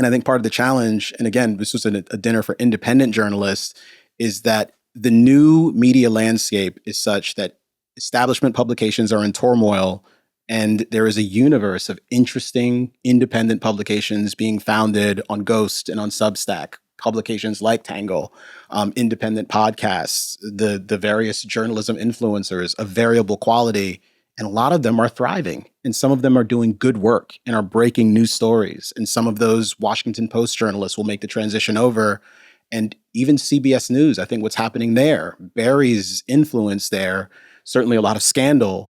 I think part of the challenge, and again, this was a dinner for independent journalists, is that the new media landscape is such that establishment publications are in turmoil, and there is a universe of interesting independent publications being founded on Ghost and on Substack, publications like Tangle, independent podcasts, the various journalism influencers of variable quality. And a lot of them are thriving, and some of them are doing good work and are breaking news stories. And some of those Washington Post journalists will make the transition over. And even CBS News, I think what's happening there, Barry's influence there, certainly a lot of scandal,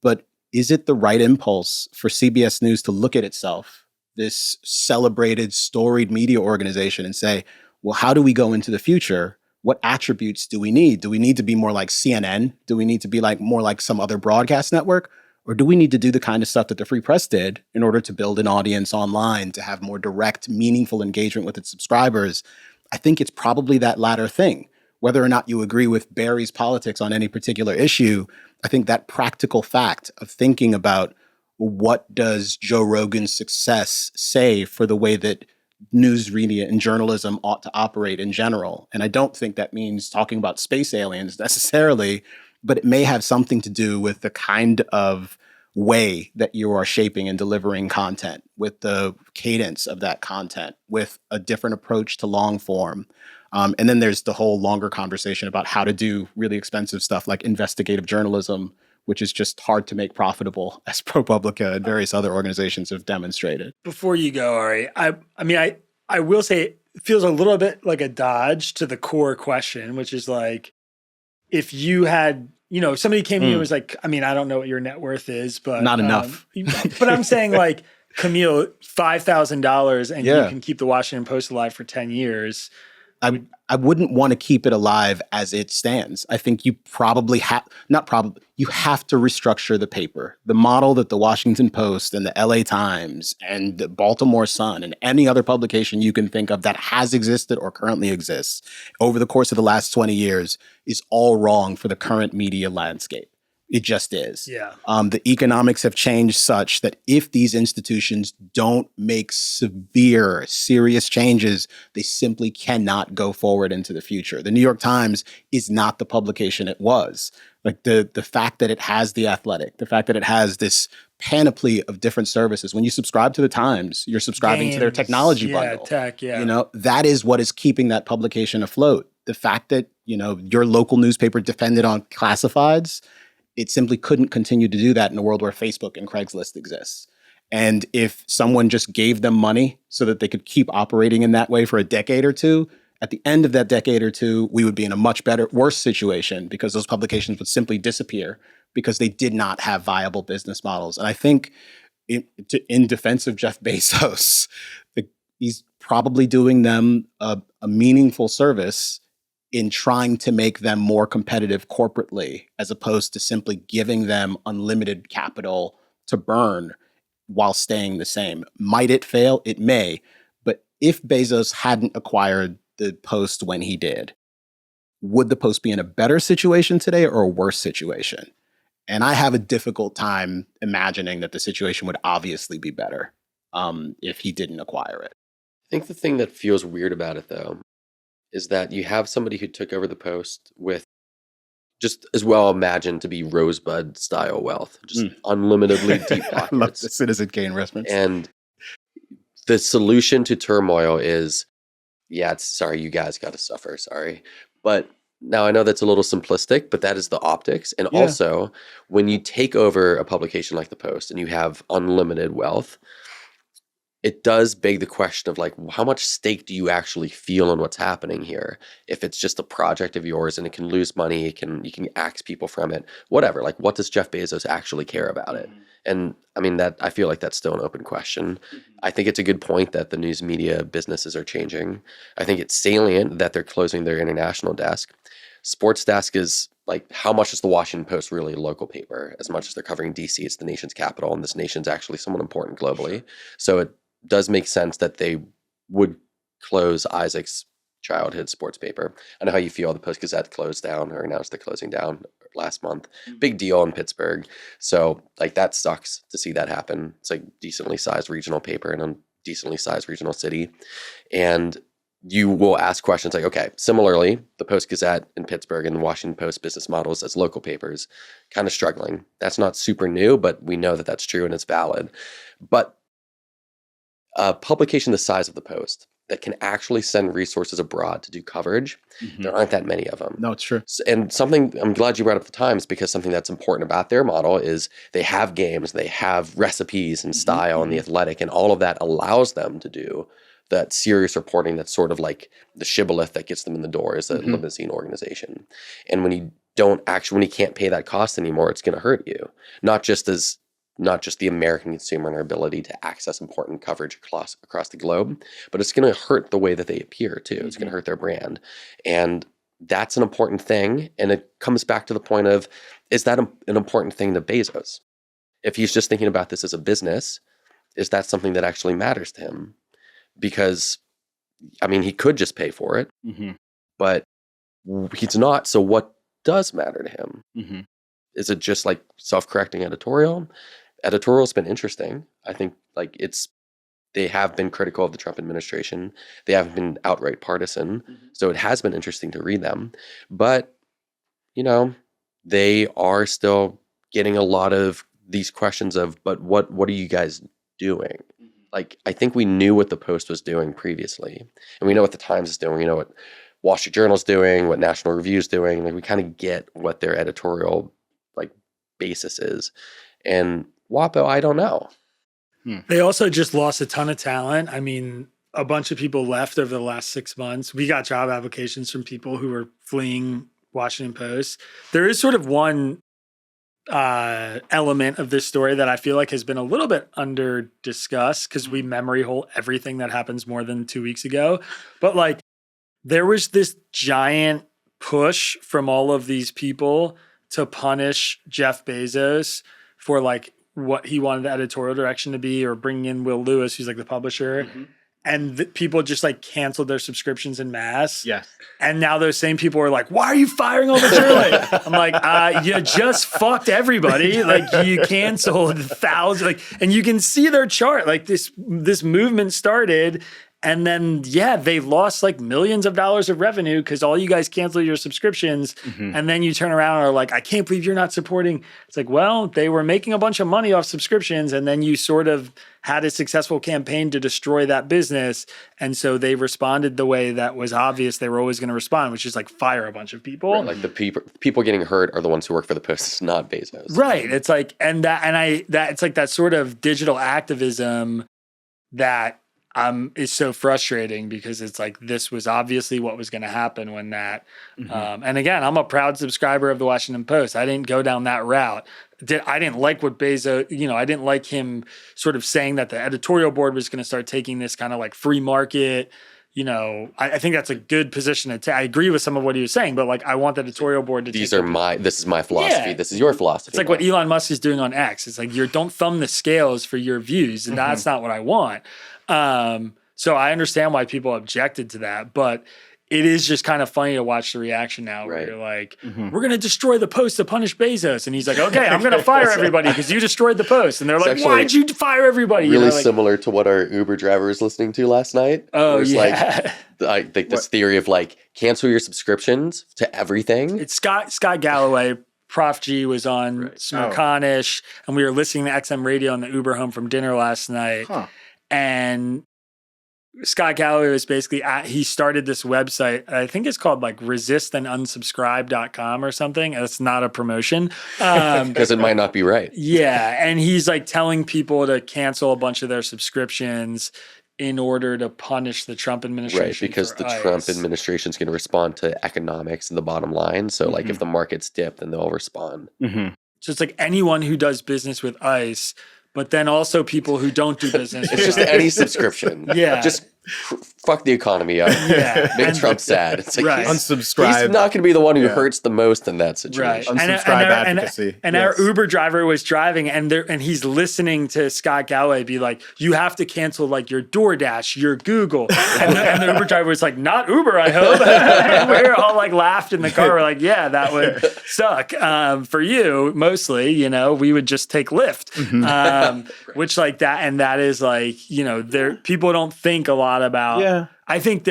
but is it the right impulse for CBS News to look at itself, this celebrated, storied media organization, and say, well, how do we go into the future? What attributes do we need? Do we need to be more like CNN? Do we need to be more like some other broadcast network? Or do we need to do the kind of stuff that the Free Press did in order to build an audience online, to have more direct, meaningful engagement with its subscribers? I think it's probably that latter thing. Whether or not you agree with Barry's politics on any particular issue, I think that practical fact of thinking about what does Joe Rogan's success say for the way that news media and journalism ought to operate in general. And I don't think that means talking about space aliens necessarily, but it may have something to do with the kind of way that you are shaping and delivering content, with the cadence of that content, with a different approach to long form. And then there's the whole longer conversation about how to do really expensive stuff like investigative journalism, which is just hard to make profitable, as ProPublica and various other organizations have demonstrated. Before you go, Ari, I will say it feels a little bit like a dodge to the core question, which is like, if you had, somebody came to you and was like, I don't know what your net worth is, but not enough. But I'm saying like, Kmele, $5,000 and you can keep the Washington Post alive for 10 years. I wouldn't want to keep it alive as it stands. I think you probably you have to restructure the paper. The model that the Washington Post and the LA Times and the Baltimore Sun and any other publication you can think of that has existed or currently exists over the course of the last 20 years is all wrong for the current media landscape. It just is. Yeah. The economics have changed such that if these institutions don't make severe, serious changes, they simply cannot go forward into the future. The New York Times is not the publication it was. Like the fact that it has The Athletic, the fact that it has this panoply of different services. When you subscribe to the Times, you're subscribing to their technology bundle. Tech, that is what is keeping that publication afloat. The fact that, your local newspaper depended on classifieds, it simply couldn't continue to do that in a world where Facebook and Craigslist exists. And if someone just gave them money so that they could keep operating in that way for a decade or two, at the end of that decade or two, we would be in a much worse situation, because those publications would simply disappear because they did not have viable business models. And I think in defense of Jeff Bezos, he's probably doing them a meaningful service in trying to make them more competitive corporately, as opposed to simply giving them unlimited capital to burn while staying the same. Might it fail? It may. But if Bezos hadn't acquired the Post when he did, would the Post be in a better situation today or a worse situation? And I have a difficult time imagining that the situation would obviously be better if he didn't acquire it. I think the thing that feels weird about it, though, is that you have somebody who took over the Post with just as well imagined to be Rosebud style wealth, just unlimitedly deep pockets. I love the Citizen Kane reference. And the solution to turmoil is, yeah, sorry, you guys got to suffer. Sorry. But now I know that's a little simplistic, but that is the optics. And also, when you take over a publication like the Post and you have unlimited wealth, it does beg the question of like, how much stake do you actually feel in what's happening here? If it's just a project of yours and it can lose money, you can axe people from it, whatever. Like, what does Jeff Bezos actually care about it? And I mean, that I feel like that's still an open question. I think it's a good point that the news media businesses are changing. I think it's salient that they're closing their international desk. Sports desk is like, how much is the Washington Post really a local paper? As much as they're covering DC, it's the nation's capital, and this nation's actually somewhat important globally. So it does make sense that they would close Isaac's childhood sports paper. I know how you feel. The Post-Gazette closed down or announced the closing down last month. Big deal in Pittsburgh. So like, that sucks to see that happen. It's like decently sized regional paper in a decently sized regional city. And you will ask questions like, okay, similarly, the Post-Gazette in Pittsburgh and the Washington Post business models as local papers kind of struggling. That's not super new, but we know that that's true and it's valid. But a publication the size of the Post that can actually send resources abroad to do coverage, there aren't that many of them. No, it's true. And something, I'm glad you brought up the Times, because something that's important about their model is they have games, they have recipes and style and The Athletic, and all of that allows them to do that serious reporting that's sort of like the shibboleth that gets them in the door as a limousine organization. And when you can't pay that cost anymore, it's going to hurt you. Not just the American consumer and our ability to access important coverage across the globe, but it's going to hurt the way that they appear too. It's going to hurt their brand. And that's an important thing. And it comes back to the point of, is that an important thing to Bezos? If he's just thinking about this as a business, is that something that actually matters to him? Because, I mean, he could just pay for it, but he's not. So what does matter to him? Is it just like self-correcting editorial? Editorial's been interesting. I think like they have been critical of the Trump administration. They haven't been outright partisan. So it has been interesting to read them. But, you know, they are still getting a lot of these questions of, but what are you guys doing? Like, I think we knew what the Post was doing previously. And we know what the Times is doing. We know what Wall Street Journal's doing, what National Review's doing. Like, we kind of get what their editorial like basis is. And WAPO, I don't know. They also just lost a ton of talent. I mean, a bunch of people left over the last 6 months. We got job applications from people who were fleeing Washington Post. There is sort of one element of this story that I feel like has been a little bit under discussed because we memory hole everything that happens more than 2 weeks ago. But like, there was this giant push from all of these people to punish Jeff Bezos for like what he wanted the editorial direction to be, or bringing in Will Lewis, who's like the publisher. And people just like canceled their subscriptions in mass. Yes. And now those same people are like, why are you firing all the journalists? I'm like, you just fucked everybody. Like, you canceled thousands. Like, and you can see their chart. Like, this movement started, and then, they lost like millions of dollars of revenue because all you guys canceled your subscriptions. And then you turn around and are like, I can't believe you're not supporting. It's like, well, they were making a bunch of money off subscriptions, and then you sort of had a successful campaign to destroy that business. And so they responded the way that was obvious they were always going to respond, which is like fire a bunch of people. Right, like the people getting hurt are the ones who work for the Post. It's not Bezos. Right. It's like, it's like that sort of digital activism that is so frustrating, because it's like, this was obviously what was going to happen when that, and again, I'm a proud subscriber of the Washington Post. I didn't go down that route. I didn't like what Bezos, I didn't like him sort of saying that the editorial board was going to start taking this kind of like free market I think that's a good position to take. I agree with some of what he was saying, but like, I want the editorial board to this is my philosophy. Yeah. This is your philosophy. It's like what Elon Musk is doing on X. It's like, don't thumb the scales for your views. And that's not what I want. So I understand why people objected to that, but it is just kind of funny to watch the reaction now where you're like, we're going to destroy the post to punish Bezos. And he's like, okay, I'm going to fire everybody because you destroyed the post. And they're like, why'd you fire everybody? Really similar to what our Uber driver was listening to last night. Oh, yeah. I think this theory of like, cancel your subscriptions to everything. It's Scott Galloway. Prof G was on Smirconish, and we were listening to XM radio on the Uber home from dinner last night. And Scott Galloway was basically he started this website. I think it's called like resistandUnsubscribe.com or something. It's not a promotion. Because it might not be right. Yeah. And he's like telling people to cancel a bunch of their subscriptions in order to punish the Trump administration. Right, because the Trump administration is going to respond to economics and the bottom line. So like if the markets dip, then they'll respond. So it's like anyone who does business with ICE, but then also people who don't do business. It's just any subscription. Yeah. Just fuck the economy up. Yeah. Make Trump sad. It's like unsubscribe. He's not going to be the one who hurts the most in that situation. Right. Unsubscribe advocacy. And our Uber driver was driving and he's listening to Scott Galloway be like, you have to cancel like your DoorDash, your Google. And the Uber driver was like, not Uber, I hope. And we were all like laughed in the car. We're like, yeah, that would suck. For you, mostly, we would just take Lyft. Which like that, and that is like, people don't think a lot about. I think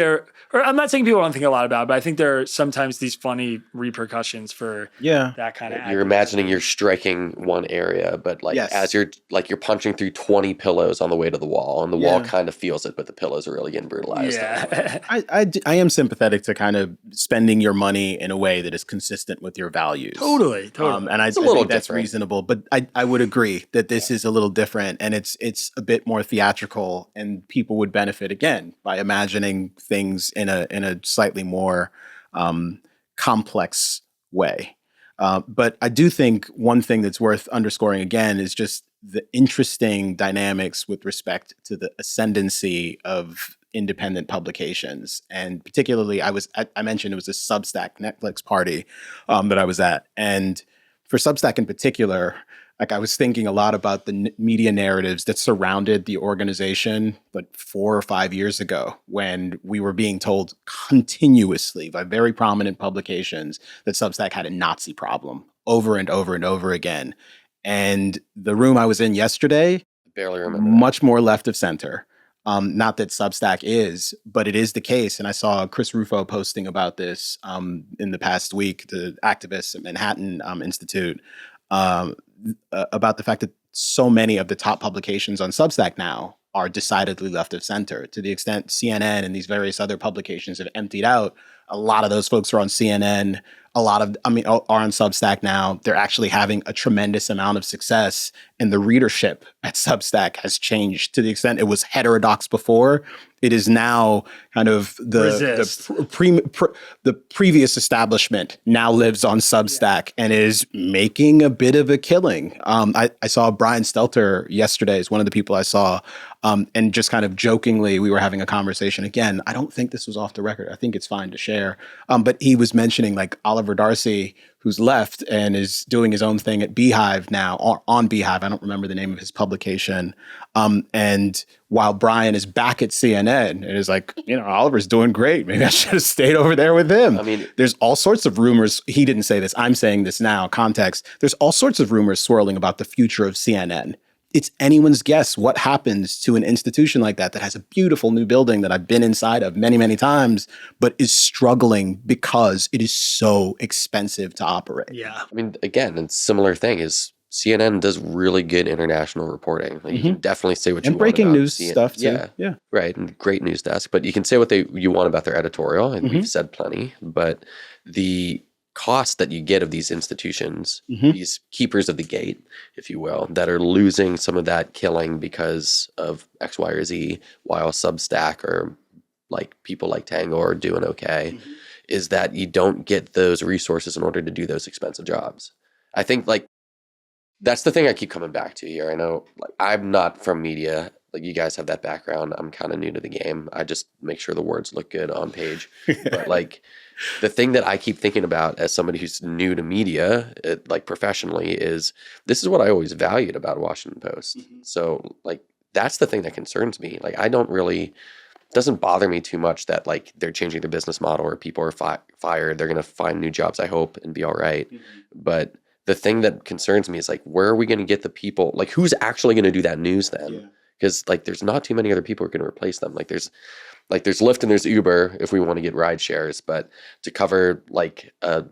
I'm not saying people don't think a lot about it, but I think there are sometimes these funny repercussions for that kind of. You're imagining you're striking one area, but like as you're punching through 20 pillows on the way to the wall, and the wall kind of feels it, but the pillows are really getting brutalized. Yeah. I am sympathetic to kind of spending your money in a way that is consistent with your values. Totally. And I think that's reasonable, but I would agree that this is a little different, and it's a bit more theatrical, and people would benefit again by imagining things in a slightly more complex way. But I do think one thing that's worth underscoring again is just the interesting dynamics with respect to the ascendancy of independent publications. And particularly, I mentioned it was a Substack Netflix party that I was at. And for Substack in particular, like I was thinking a lot about the media narratives that surrounded the organization, but 4 or 5 years ago, when we were being told continuously by very prominent publications that Substack had a Nazi problem over and over and over again. And the room I was in yesterday, barely remember much more left of center. Not that Substack is, but it is the case. And I saw Chris Rufo posting about this in the past week, the activists at Manhattan Institute, about the fact that so many of the top publications on Substack now are decidedly left of center, to the extent CNN and these various other publications have emptied out. A lot of those folks are on CNN. Are on Substack now. They're actually having a tremendous amount of success, and the readership at Substack has changed to the extent it was heterodox before. It is now kind of the previous establishment now lives on Substack and is making a bit of a killing. I saw Brian Stelter yesterday is one of the people I saw, and just kind of jokingly, we were having a conversation. Again, I don't think this was off the record. I think it's fine to share. But he was mentioning like Oliver Darcy, who's left and is doing his own thing at Beehive now, or on Beehive. I don't remember the name of his publication. And while Brian is back at CNN, it is like, Oliver's doing great. Maybe I should have stayed over there with him. I mean, there's all sorts of rumors. He didn't say this. I'm saying this now, context. There's all sorts of rumors swirling about the future of CNN. It's anyone's guess what happens to an institution like that has a beautiful new building that I've been inside of many, many times, but is struggling because it is so expensive to operate. Yeah. I mean, again, a similar thing is CNN does really good international reporting. Like, you can definitely say what you want about breaking news CNN. stuff too. Yeah. Right. And great news desk. But you can say what you want about their editorial, and we've said plenty. But the cost that you get of these institutions, these keepers of the gate, if you will, that are losing some of that killing because of X, Y, or Z, while Substack or like people like Tangle are doing okay, is that you don't get those resources in order to do those expensive jobs. I think like that's the thing I keep coming back to here. I know like I'm not from media like you guys have that background. I'm kind of new to the game. I just make sure the words look good on page. But like the thing that I keep thinking about as somebody who's new to media, like professionally, is this is what I always valued about Washington Post. So like that's the thing that concerns me. Like I don't really, it doesn't bother me too much that like they're changing their business model or people are fired. They're going to find new jobs, I hope, and be all right. But the thing that concerns me is like, where are we going to get the people? Like who's actually going to do that news then? Because like there's not too many other people who are going to replace them. Like there's Lyft and there's Uber if we want to get ride shares, but to cover like a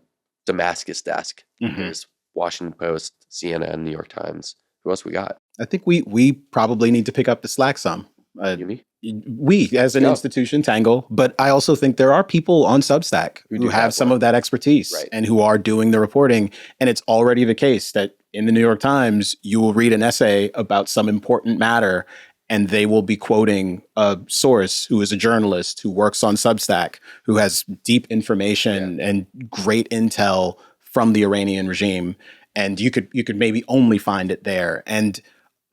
Damascus desk, there's Washington Post, CNN, New York Times. Who else we got? I think we probably need to pick up the slack some. Me? We as an institution, Tangle, but I also think there are people on Substack who have some of that expertise and who are doing the reporting. And it's already the case that in the New York Times, you will read an essay about some important matter and they will be quoting a source who is a journalist who works on Substack, who has deep information and great intel from the Iranian regime. And you could maybe only find it there. And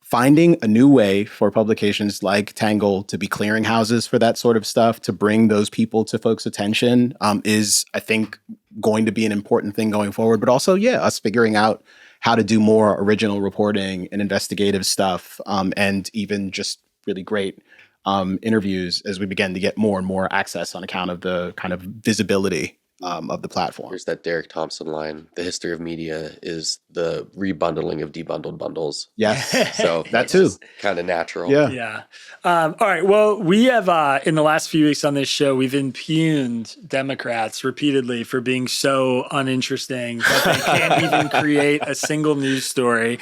finding a new way for publications like Tangle to be clearinghouses for that sort of stuff, to bring those people to folks' attention is, I think, going to be an important thing going forward. But also, us figuring out how to do more original reporting and investigative stuff, and even just really great interviews as we begin to get more and more access on account of the kind of visibility of the platform. There's that Derek Thompson line. The history of media is the rebundling of debundled bundles. Yes. So that too. Kind of natural. Yeah. All right. Well, we have, in the last few weeks on this show, we've impugned Democrats repeatedly for being so uninteresting that they can't even create a single news story.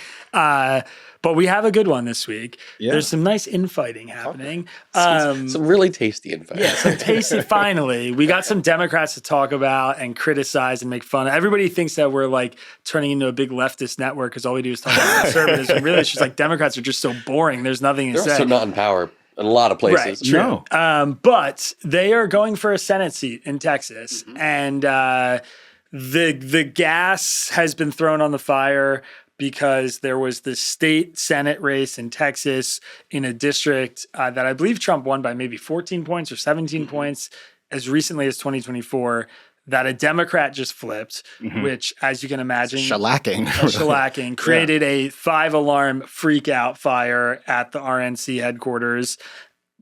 But we have a good one this week. There's some nice infighting happening. Some really tasty infighting. Yeah, some tasty. Finally, we got some Democrats to talk about and criticize and make fun of. Everybody thinks that we're like turning into a big leftist network because all we do is talk about conservatives. And really, it's just like Democrats are just so boring. There's nothing to say. They're also not in power in a lot of places. Right, true. No. But they are going for a Senate seat in Texas. And the gas has been thrown on the fire because there was this state Senate race in Texas in a district that I believe Trump won by maybe 14 points or 17 points as recently as 2024, that a Democrat just flipped, which, as you can imagine, shellacking, created a 5-alarm freak out fire at the RNC headquarters.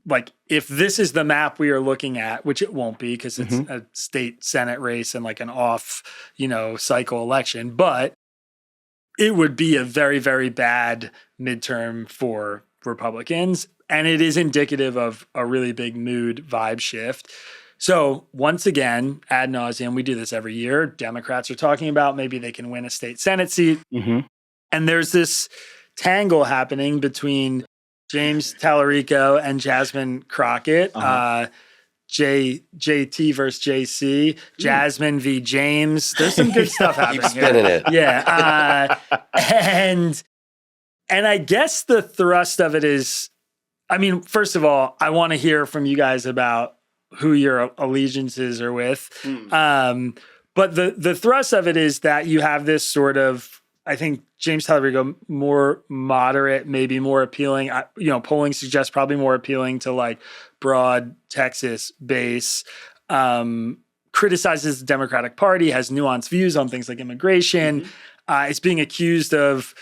Like, if this is the map we are looking at, which it won't be because it's a state Senate race and like an off, cycle election, but it would be a very, very bad midterm for Republicans. And it is indicative of a really big mood vibe shift. So once again, ad nauseum, we do this every year. Democrats are talking about maybe they can win a state Senate seat. And there's this tangle happening between James Talarico and Jasmine Crockett. JT versus JC, Jasmine v. James. There's some good stuff happening. Keep spinning it. Yeah. And I guess the thrust of it is, first of all, I want to hear from you guys about who your allegiances are with. But the thrust of it is that you have this sort of, I think James Talarico, more moderate, maybe more appealing. Polling suggests probably more appealing to like broad Texas base, criticizes the Democratic Party, has nuanced views on things like immigration. Is being accused of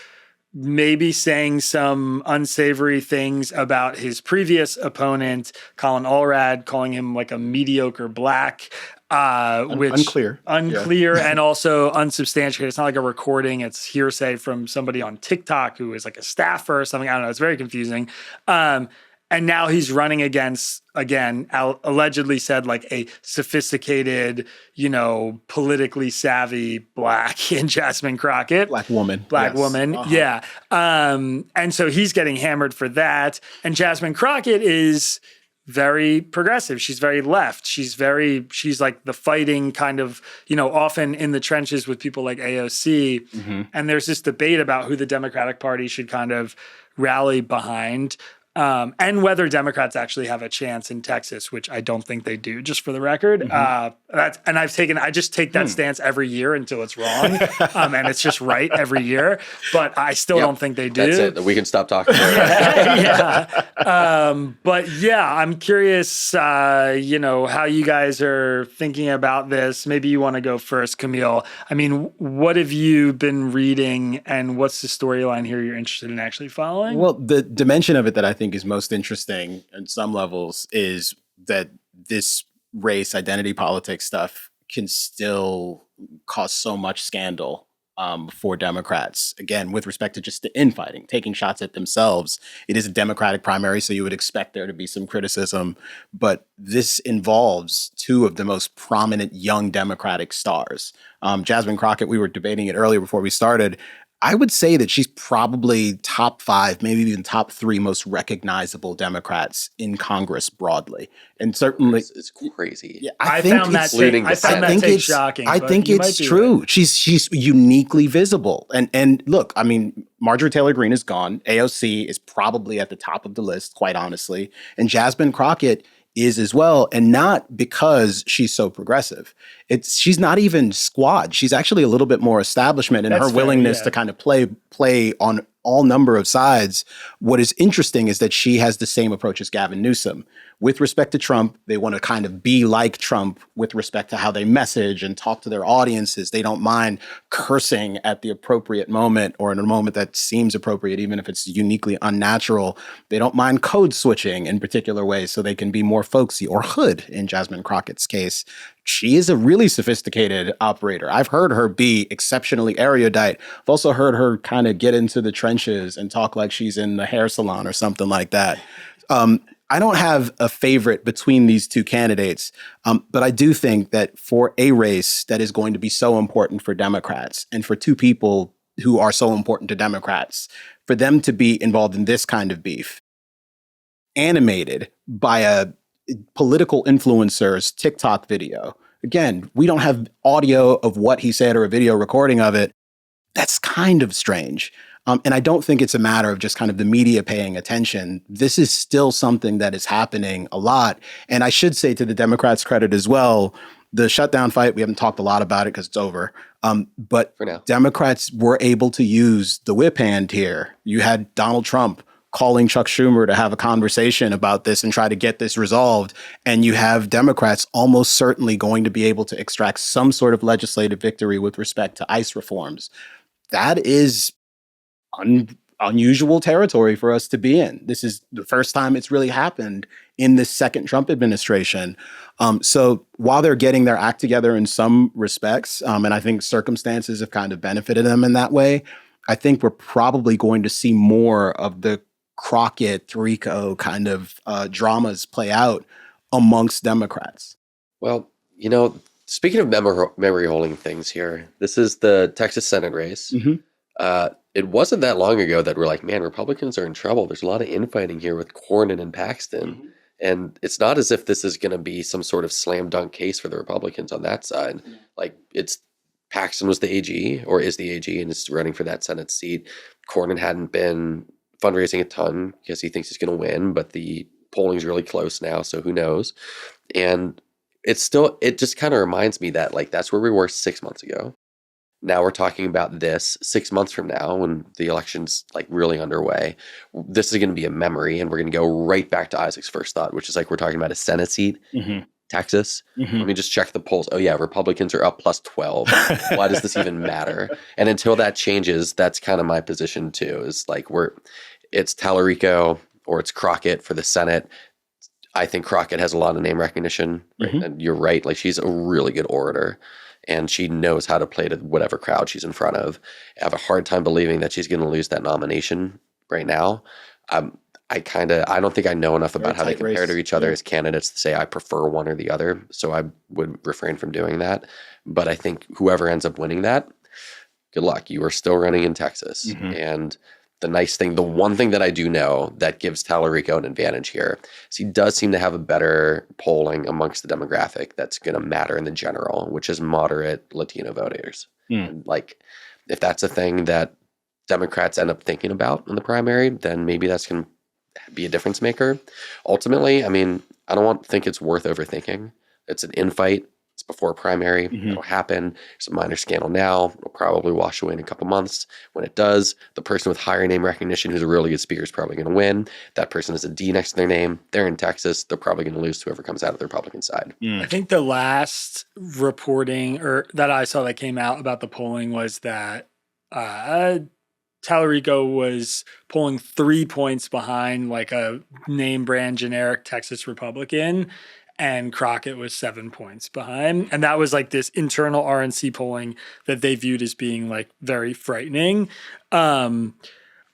maybe saying some unsavory things about his previous opponent, Colin Allred, calling him like a mediocre black. Which unclear and also unsubstantiated. It's not like a recording; it's hearsay from somebody on TikTok who is like a staffer or something. I don't know. It's very confusing. And now he's running against, again, allegedly said like a sophisticated, politically savvy black in Jasmine Crockett. Black woman. Yeah. And so he's getting hammered for that. And Jasmine Crockett is very progressive. She's very left. She's like the fighting kind of, often in the trenches with people like AOC. And there's this debate about who the Democratic Party should kind of rally behind. and whether Democrats actually have a chance in Texas, which I don't think they do, just for the record. I just take that stance every year until it's wrong, and it's just right every year. But I still don't think they do. That's it. We can stop talking about yeah. But yeah, I'm curious, how you guys are thinking about this. Maybe you want to go first, Kmele. I mean, what have you been reading, and what's the storyline here you're interested in actually following? Well, the dimension of it that I think is most interesting on some levels is that this race identity politics stuff can still cause so much scandal for Democrats. Again, with respect to just the infighting, taking shots at themselves. It is a Democratic primary, so you would expect there to be some criticism. But this involves two of the most prominent young Democratic stars. Jasmine Crockett, we were debating it earlier before we started. I would say that she's probably top 5, maybe even top 3 most recognizable Democrats in Congress broadly. And certainly it's crazy. Yeah, I found that take shocking. I think it's true. Right. She's uniquely visible. And look, I mean, Marjorie Taylor Greene is gone. AOC is probably at the top of the list, quite honestly. And Jasmine Crockett is as well, and not because she's so progressive. She's not even squad. She's actually a little bit more establishment in her willingness to kind of play on all number of sides. What is interesting is that she has the same approach as Gavin Newsom. With respect to Trump, they want to kind of be like Trump with respect to how they message and talk to their audiences. They don't mind cursing at the appropriate moment or in a moment that seems appropriate, even if it's uniquely unnatural. They don't mind code switching in particular ways so they can be more folksy or hood in Jasmine Crockett's case. She is a really sophisticated operator. I've heard her be exceptionally erudite. I've also heard her kind of get into the trenches and talk like she's in the hair salon or something like that. I don't have a favorite between these two candidates, but I do think that for a race that is going to be so important for Democrats and for two people who are so important to Democrats, for them to be involved in this kind of beef, animated by a political influencer's TikTok video. Again, we don't have audio of what he said or a video recording of it. That's kind of strange. And I don't think it's a matter of just kind of the media paying attention. This is still something that is happening a lot. And I should say, to the Democrats' credit as well, the shutdown fight, we haven't talked a lot about it because it's over. But for now, Democrats were able to use the whip hand here. You had Donald Trump calling Chuck Schumer to have a conversation about this and try to get this resolved. And you have Democrats almost certainly going to be able to extract some sort of legislative victory with respect to ICE reforms. That is unusual territory for us to be in. This is the first time it's really happened in this second Trump administration. So while they're getting their act together in some respects, and I think circumstances have kind of benefited them in that way, I think we're probably going to see more of the Crockett, Talarico kind of dramas play out amongst Democrats. Well, speaking of memory holding things here, this is the Texas Senate race. It wasn't that long ago that we're like, man, Republicans are in trouble. There's a lot of infighting here with Cornyn and Paxton. And it's not as if this is going to be some sort of slam dunk case for the Republicans on that side. Like, it's Paxton was the AG or is the AG and is running for that Senate seat. Cornyn hadn't been fundraising a ton because he thinks he's going to win, but the polling's really close now, so who knows? And it just kind of reminds me that, like, that's where we were 6 months ago. Now we're talking about this 6 months from now when the election's like really underway. This is going to be a memory, and we're going to go right back to Isaac's first thought, which is like we're talking about a Senate seat, Texas. Let me just check the polls. Oh yeah, Republicans are up plus 12. Why does this even matter? And until that changes, that's kind of my position too. Is like it's Talarico or it's Crockett for the Senate. I think Crockett has a lot of name recognition, and you're right. Like, she's a really good orator. And she knows how to play to whatever crowd she's in front of. I have a hard time believing that she's going to lose that nomination right now. I don't think I know enough about how they compare to each other as candidates to say I prefer one or the other. So I would refrain from doing that. But I think whoever ends up winning that, good luck. You are still running in Texas. And the one thing that I do know that gives Talarico an advantage here is he does seem to have a better polling amongst the demographic that's going to matter in the general, which is moderate Latino voters. And like, if that's a thing that Democrats end up thinking about in the primary, then maybe that's going to be a difference maker. Ultimately, I mean, I don't think it's worth overthinking. It's an infight. It's before a primary. It'll happen. It's a minor scandal now. It'll probably wash away in a couple months. When it does, the person with higher name recognition who's a really good speaker is probably going to win. That person has a D next to their name. They're in Texas. They're probably going to lose to whoever comes out of the Republican side. I think the last reporting or that I saw that came out about the polling was that Talarico was polling 3 points behind like a name brand generic Texas Republican, and Crockett was 7 points behind. And that was like this internal RNC polling that they viewed as being like very frightening. I'm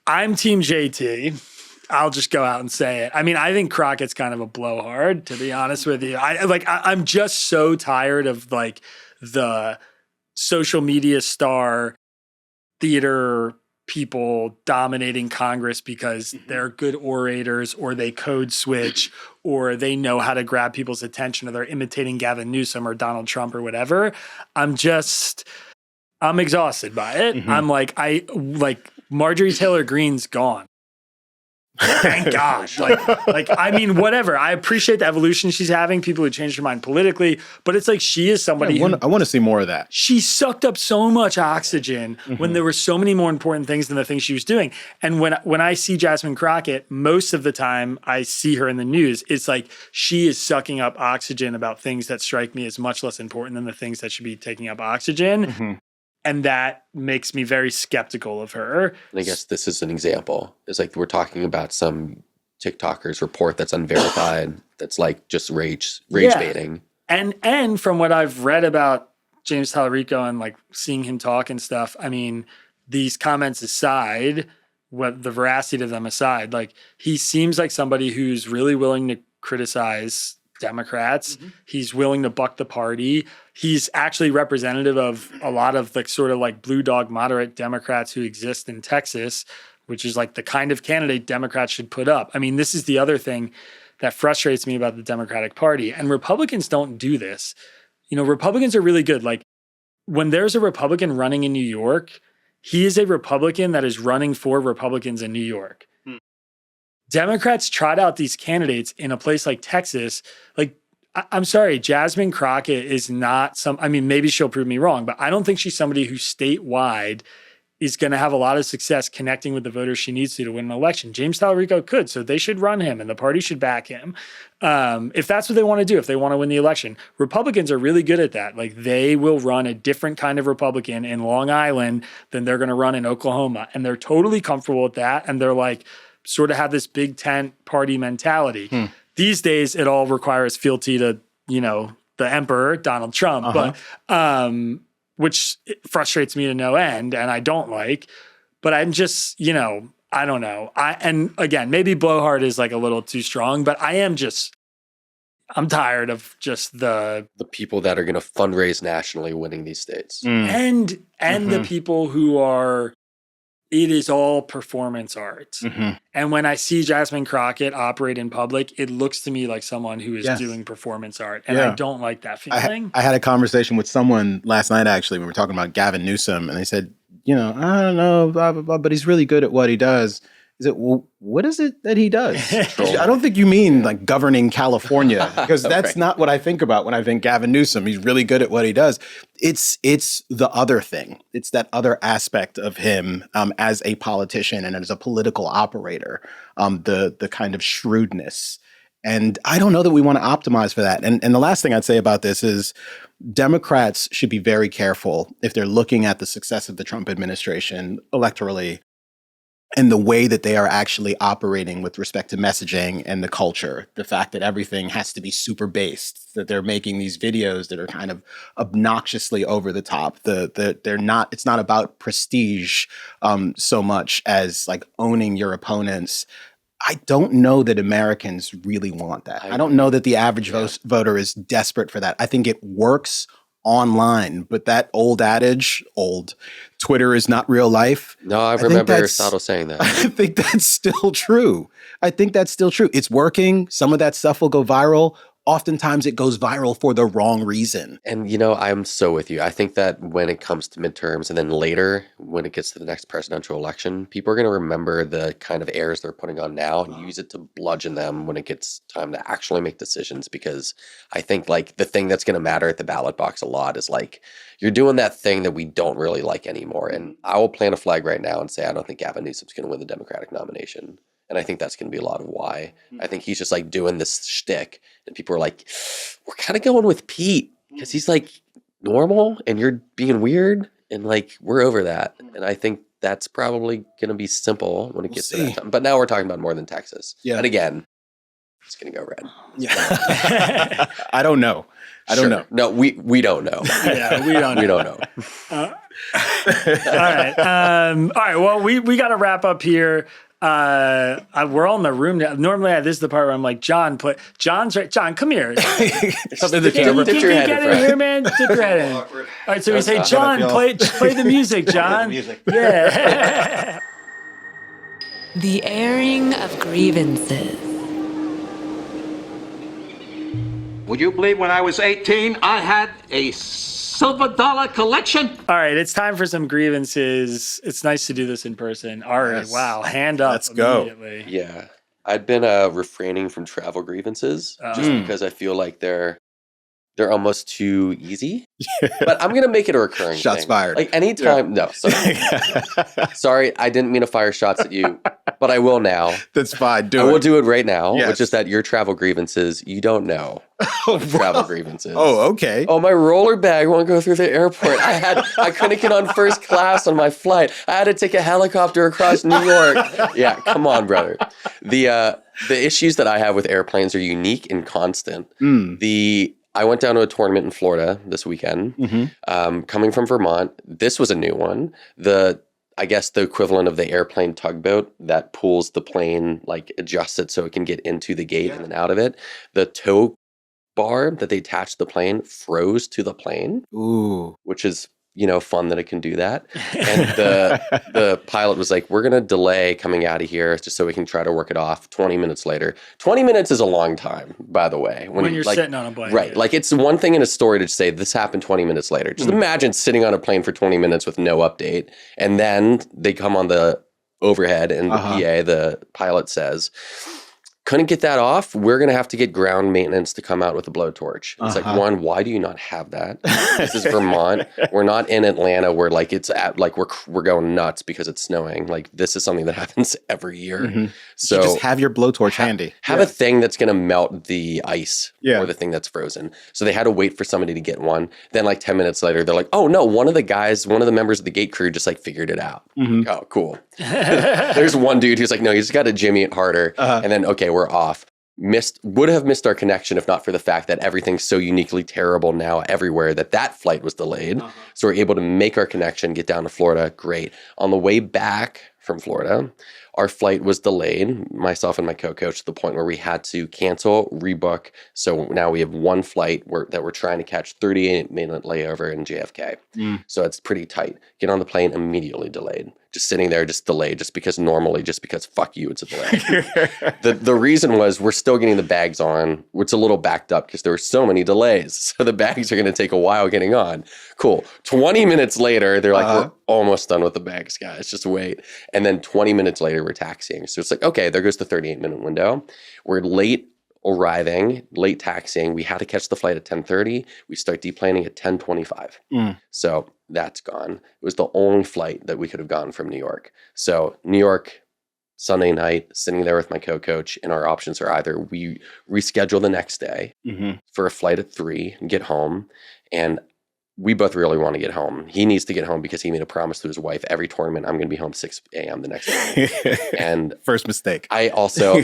Team JT. I'll just go out and say it. I mean, I think Crockett's kind of a blowhard, to be honest with you. I'm just so tired of like the social media star theater people dominating Congress because they're good orators or they code switch or they know how to grab people's attention or they're imitating Gavin Newsom or Donald Trump or whatever. I'm exhausted by it. I'm like Marjorie Taylor Greene's gone. Thank God. I mean, whatever. I appreciate the evolution she's having, people who change their mind politically, but it's like she is somebody I want to see more of that. She sucked up so much oxygen when there were so many more important things than the things she was doing. And when I see Jasmine Crockett, most of the time I see her in the news, it's like she is sucking up oxygen about things that strike me as much less important than the things that should be taking up oxygen. And that makes me very skeptical of her. And I guess this is an example. It's like we're talking about some TikToker's report that's unverified, that's like just rage baiting. And from what I've read about James Talarico and like seeing him talk and stuff, I mean, these comments aside, what the veracity of them aside, like he seems like somebody who's really willing to criticize Democrats. He's willing to buck the party. He's actually representative of a lot of like sort of like blue dog moderate Democrats who exist in Texas, which is like the kind of candidate Democrats should put up. I mean, this is the other thing that frustrates me about the Democratic Party. And Republicans don't do this. You know, Republicans are really good. Like when there's a Republican running in New York, he is a Republican that is running for Republicans in New York. Democrats trot out these candidates in a place like Texas. Like, I'm sorry, Jasmine Crockett is not I mean, maybe she'll prove me wrong, but I don't think she's somebody who statewide is going to have a lot of success connecting with the voters she needs to win an election. James Talarico could, so they should run him and the party should back him. If that's what they want to do, if they want to win the election. Republicans are really good at that. Like they will run a different kind of Republican in Long Island than they're going to run in Oklahoma. And they're totally comfortable with that. And they're like, sort of have this big tent party mentality. These days, it all requires fealty to, you know, the emperor, Donald Trump, but which frustrates me to no end and I don't like. But I'm just, you know, I don't know. And again, maybe blowhard is like a little too strong, but I'm tired of just the people that are going to fundraise nationally winning these states. And the people who are, it is all performance art. And when I see Jasmine Crockett operate in public, it looks to me like someone who is doing performance art. And I don't like that feeling. I had a conversation with someone last night, actually, when we were talking about Gavin Newsom, and they said, you know, I don't know, blah, blah, blah, but he's really good at what he does. Is it, well, what is it that he does? I don't think you mean like governing California, because that's not what I think about when I think Gavin Newsom. He's really good at what he does. It's the other thing. It's that other aspect of him as a politician and as a political operator, the kind of shrewdness. And I don't know that we want to optimize for that. And the last thing I'd say about this is Democrats should be very careful if they're looking at the success of the Trump administration electorally and the way that they are actually operating with respect to messaging and the culture, the fact that everything has to be super based, that they're making these videos that are kind of obnoxiously over the top. It's not about prestige so much as like owning your opponents. I don't know that Americans really want that. I don't know that the average voter is desperate for that. I think it works online, but that old adage, Twitter is not real life. No, I remember Aristotle saying that. I think that's still true. It's working. Some of that stuff will go viral. oftentimes it goes viral for the wrong reason. And, you know, I'm so with you. I think that when it comes to midterms and then later, when it gets to the next presidential election, people are going to remember the kind of airs they're putting on now and use it to bludgeon them when it gets time to actually make decisions. Because I think, like, the thing that's going to matter at the ballot box a lot is, like, you're doing that thing that we don't really like anymore. And I will plant a flag right now and say I don't think Gavin Newsom's going to win the Democratic nomination. And I think that's going to be a lot of why. I think he's just like doing this shtick. And people are like, we're kind of going with Pete because he's like normal and you're being weird. And like, we're over that. And I think that's probably going to be simple when it gets to that time. But now we're talking about more than Texas. Yeah. And again, it's going to go red. Yeah. I don't know. I don't know. No, we don't know. Yeah, we don't know. We don't know. All right. Well, we got to wrap up here. We're all in the room now. Normally, this is the part where I'm like, John's right. John, come here. Something to Can you get in here, man? Dip your head in. All right, so we say, John, play the music, John. Yeah. The Airing of Grievances. Would you believe when I was 18, I had a silver dollar collection? All right, it's time for some grievances. It's nice to do this in person. Ari, yes. Wow, hand up. Let's go. Yeah. I've been refraining from travel grievances just because I feel like they're almost too easy. But I'm going to make it a recurring Shots thing. fired. Like anytime. Yeah. No, sorry. I didn't mean to fire shots at you, but I will now. That's fine. I will do it right now, which is that your travel grievances, you don't know. Travel grievances. Oh, okay. Oh, my roller bag won't go through the airport. I couldn't get on first class on my flight. I had to take a helicopter across New York. Yeah, come on, brother. The issues that I have with airplanes are unique and constant. I went down to a tournament in Florida this weekend. Coming from Vermont, this was a new one. I guess the equivalent of the airplane tugboat that pulls the plane, like adjusts it so it can get into the gate and then out of it. The tow bar that they attached to the plane froze to the plane. Ooh. Which is, fun that it can do that. And the pilot was like, we're going to delay coming out of here just so we can try to work it off 20 minutes later. 20 minutes is a long time, by the way. When you're sitting on a plane. Right. Yeah. Like it's one thing in a story to say this happened 20 minutes later. Just imagine sitting on a plane for 20 minutes with no update. And then they come on the overhead and the PA, the pilot says, couldn't get that off. We're going to have to get ground maintenance to come out with a blowtorch. It's like, one, why do you not have that? This is Vermont. We're not in Atlanta where like it's at, like we're going nuts because it's snowing. Like this is something that happens every year. So you just have your blowtorch handy. Have a thing that's going to melt the ice or the thing that's frozen. So they had to wait for somebody to get one. Then like 10 minutes later, they're like, oh no, one of the members of the gate crew just like figured it out. Like, oh, cool. There's one dude who's like, no, you just got to jimmy it harder. And then, okay, we're off. Would have missed our connection if not for the fact that everything's so uniquely terrible now everywhere that flight was delayed. So we're able to make our connection, get down to Florida. Great. On the way back from Florida, our flight was delayed, myself and my co-coach, to the point where we had to cancel, rebook. So now we have one flight that we're trying to catch, 38-minute layover in JFK. So it's pretty tight. Get on the plane, immediately delayed. Just sitting there, just delayed, just because fuck you, it's a delay. The reason was we're still getting the bags on. It's a little backed up because there were so many delays. So the bags are going to take a while getting on. Cool. 20 minutes later, they're like, we're almost done with the bags, guys. Just wait. And then 20 minutes later, we're taxiing. So it's like, okay, there goes the 38-minute window. We're late arriving, late taxiing. We had to catch the flight at 10:30. We start deplaning at 10:25. So that's gone. It was the only flight that we could have gone from New York. So New York, Sunday night, sitting there with my co-coach, and our options are either we reschedule the next day for a flight at 3 and get home, and we both really want to get home. He needs to get home because he made a promise to his wife, every tournament, I'm going to be home 6 a.m. the next day. And first mistake. I also,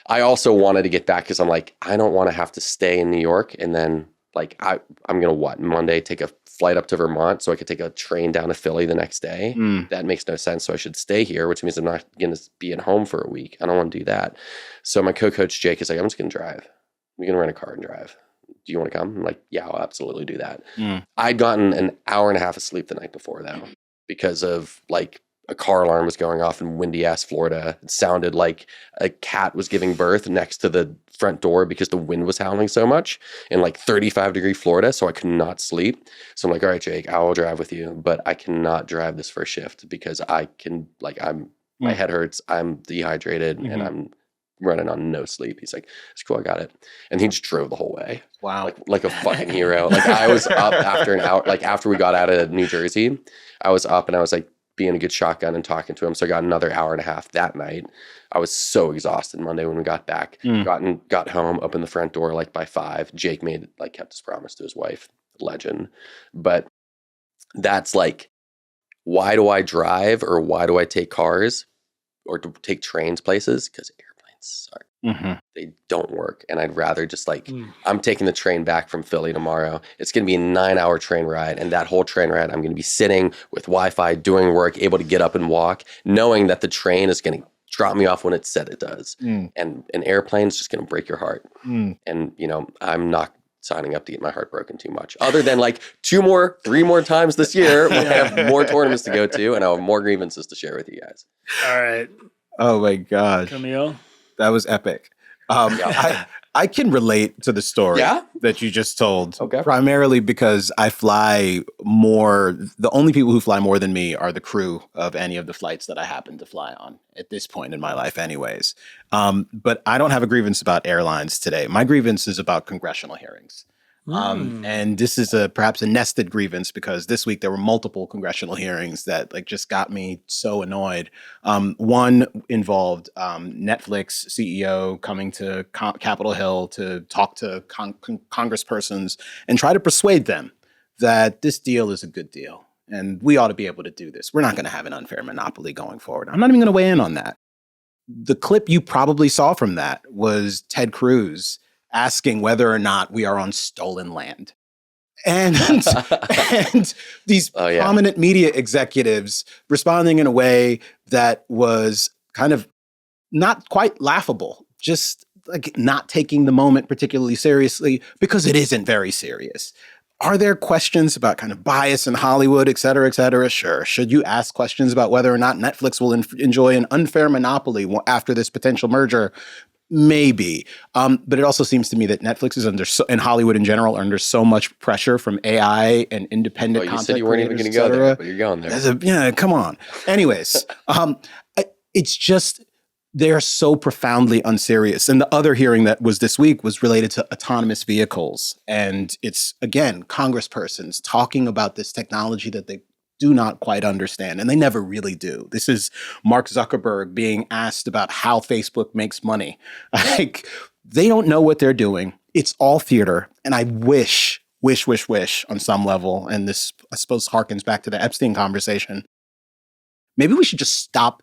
I also wanted to get back because I'm like, I don't want to have to stay in New York. And then like, I'm going to Monday, take a flight up to Vermont so I could take a train down to Philly the next day. That makes no sense. So I should stay here, which means I'm not going to be at home for a week. I don't want to do that. So my co-coach Jake is like, I'm just going to drive. We're going to rent a car and drive. Do you want to come? I'm like, yeah, I'll absolutely do that. I'd gotten an hour and a half of sleep the night before though, because of like a car alarm was going off in windy ass Florida. It sounded like a cat was giving birth next to the front door because the wind was howling so much in like 35-degree Florida. So I could not sleep. So I'm like, all right, Jake, I will drive with you, but I cannot drive this first shift because my head hurts. I'm dehydrated and I'm running on no sleep. He's like, it's cool, I got it. And he just drove the whole way. Wow. Like a fucking hero. Like I was up after an hour, like after we got out of New Jersey, I was up and I was like being a good shotgun and talking to him. So I got another hour and a half that night. I was so exhausted Monday when we got back. Got home, opened the front door like by 5. Jake kept his promise to his wife. Legend. But that's like, why do I drive or why do I take cars or to take trains places? Because airplanes suck. They don't work. And I'd rather just I'm taking the train back from Philly tomorrow. It's going to be a 9-hour train ride. And that whole train ride, I'm going to be sitting with Wi-Fi, doing work, able to get up and walk, knowing that the train is going to drop me off when it said it does. And an airplane is just going to break your heart. And, I'm not signing up to get my heart broken too much. Other than 3 more times this year, when I have more tournaments to go to and I have more grievances to share with you guys. All right. Oh my gosh. Camille? That was epic. I can relate to the story that you just told, primarily because I fly more. The only people who fly more than me are the crew of any of the flights that I happen to fly on at this point in my life anyways. But I don't have a grievance about airlines today. My grievance is about congressional hearings. And this is perhaps a nested grievance because this week there were multiple congressional hearings that just got me so annoyed. One involved Netflix CEO coming to Capitol Hill to talk to congresspersons and try to persuade them that this deal is a good deal and we ought to be able to do this. We're not going to have an unfair monopoly going forward. I'm not even going to weigh in on that. The clip you probably saw from that was Ted Cruz asking whether or not we are on stolen land. And these prominent media executives responding in a way that was kind of not quite laughable, just not taking the moment particularly seriously because it isn't very serious. Are there questions about kind of bias in Hollywood, et cetera, et cetera? Sure. Should you ask questions about whether or not Netflix will enjoy an unfair monopoly after this potential merger? Maybe. But it also seems to me that Netflix is and Hollywood in general are under so much pressure from AI and independent content. You said you weren't even going to go there, but you're going there. Come on. Anyways, it's just, they're so profoundly unserious. And the other hearing that was this week was related to autonomous vehicles. And it's, again, congresspersons talking about this technology that they do not quite understand, and they never really do. This is Mark Zuckerberg being asked about how Facebook makes money. They don't know what they're doing. It's all theater. And I wish on some level, and this, I suppose, harkens back to the Epstein conversation, maybe we should just stop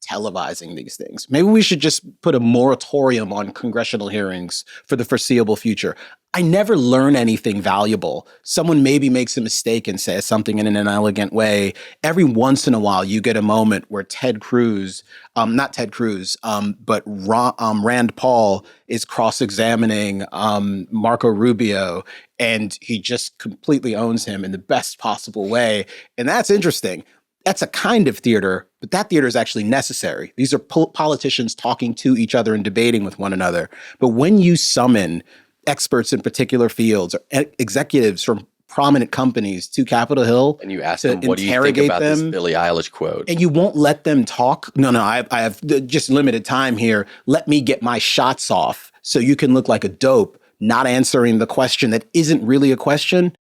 televising these things. Maybe we should just put a moratorium on congressional hearings for the foreseeable future. I never learn anything valuable. Someone maybe makes a mistake and says something in an inelegant way. Every once in a while, you get a moment where Ted Cruz, not Ted Cruz, but Rand Paul is cross-examining Marco Rubio, and he just completely owns him in the best possible way. And that's interesting. That's a kind of theater, but that theater is actually necessary. These are politicians talking to each other and debating with one another. But when you summon experts in particular fields or executives from prominent companies to Capitol Hill and you ask them, what do you think about this Billie Eilish quote? And you won't let them talk. No, I have just limited time here. Let me get my shots off so you can look like a dope, not answering the question that isn't really a question.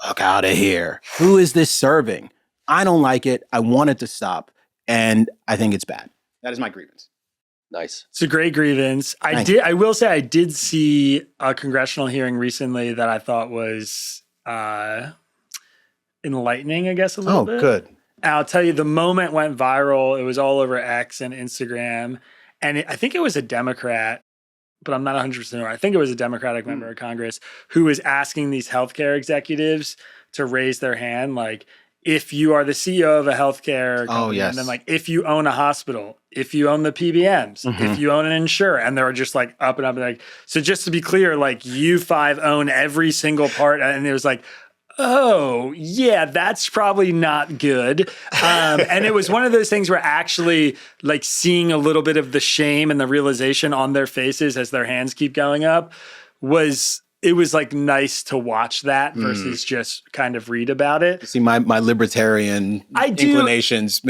Fuck out of here. Who is this serving? I don't like it. I want it to stop. And I think it's bad. That is my grievance. Nice. It's a great grievance. I will say I did see a congressional hearing recently that I thought was enlightening, I guess, a little bit. Oh, good. And I'll tell you, the moment went viral. It was all over X and Instagram. And I think it was a Democrat, but I'm not 100% sure. I think it was a Democratic member of Congress who was asking these healthcare executives to raise their hand, like, if you are the CEO of a healthcare company, and then if you own a hospital, if you own the PBMs, if you own an insurer, and they're just up and up. So just to be clear, you 5 own every single part. And it was oh, yeah, that's probably not good. And it was one of those things where actually like seeing a little bit of the shame and the realization on their faces as their hands keep going up it was like nice to watch that versus just kind of read about it. See, my libertarian inclinations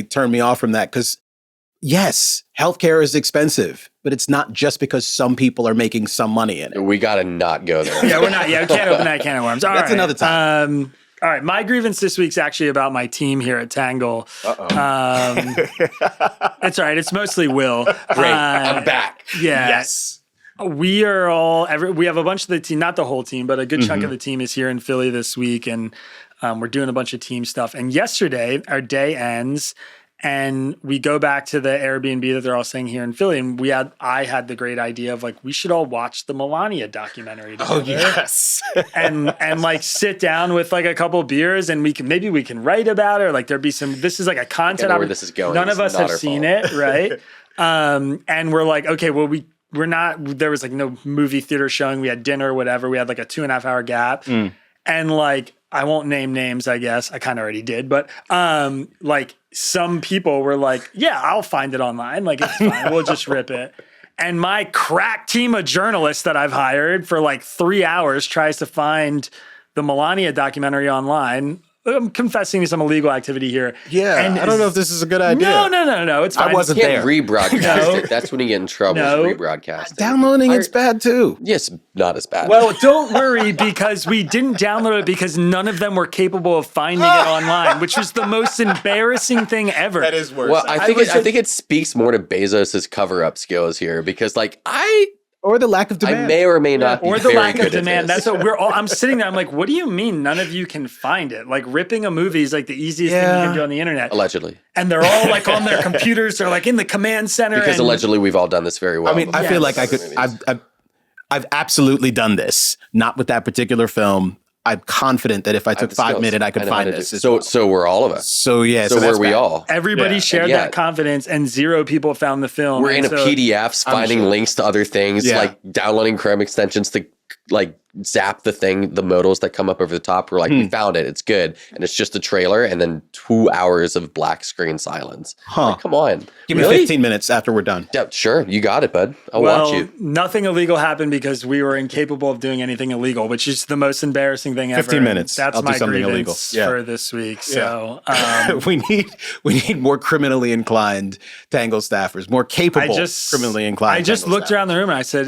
turn me off from that because yes, healthcare is expensive, but it's not just because some people are making some money in it. We got to not go there. Yeah, we're not. Yeah, we can't open that can of worms. All That's right. another time. All right, my grievance this week's actually about my team here at Tangle. It's all right. It's mostly Will. Great, I'm back. Yeah. Yes. We are we have a bunch of the team, not the whole team, but a good chunk of the team is here in Philly this week, and we're doing a bunch of team stuff. And yesterday, our day ends, and we go back to the Airbnb that they're all staying here in Philly. And I had the great idea of like, we should all watch the Melania documentary together. Oh, yes. and like sit down with like a couple beers and we can write about it. Or like this is like a content. I know where this is going. None of It's us not have our seen fault. it. Right. And we're like, okay, well, we're not, there was like no movie theater showing. We had dinner or whatever. We had like a 2.5 hour gap. And like, I won't name names, I guess. I kind of already did. But like some people were like, yeah, I'll find it online. Like, it's fine. We'll just rip it. And my crack team of journalists that I've hired for like 3 hours tries to find the Melania documentary online. I'm confessing to some illegal activity here. Yeah, and I don't know if this is a good idea. No. It's fine. I wasn't You there. can't rebroadcast it. That's when you get in trouble. No. Rebroadcast it. Downloading it's bad too. Yes, not as bad. Well, don't worry because we didn't download it because none of them were capable of finding it online, which was the most embarrassing thing ever. That is worse. well, I think it speaks more to Bezos's cover-up skills here because, like, or the lack of I demand. may or may not be Or the very lack good of at demand. this. That's what I'm sitting there. I'm like, what do you mean none of you can find it? Like ripping a movie is like the easiest thing you can do on the internet. Allegedly. And they're all like on their computers. They're like in the command center. Because allegedly we've all done this very well. I mean, I feel like I could. I've absolutely done this. Not with that particular film. I'm confident that if I took 5 minutes, I could find this. So were all of us. So yeah. So that's were we bad. all. Everybody shared that confidence and 0 people found the film. We're in And a PDFs, finding links to other things, like downloading Chrome extensions to like zap the modals that come up over the top. We're like, we found it. It's good. And it's just a trailer and then 2 hours of black screen silence. Like, come on. Give me 15 minutes after we're done. Yeah, sure. You got it, bud. I'll watch you. Nothing illegal happened because we were incapable of doing anything illegal, which is the most embarrassing thing ever. 15 minutes. That's I'll do my something grievance illegal. for this week. So we need more criminally inclined Tangle staffers, more capable criminally inclined. I just Tangle looked staffers. around the room and I said,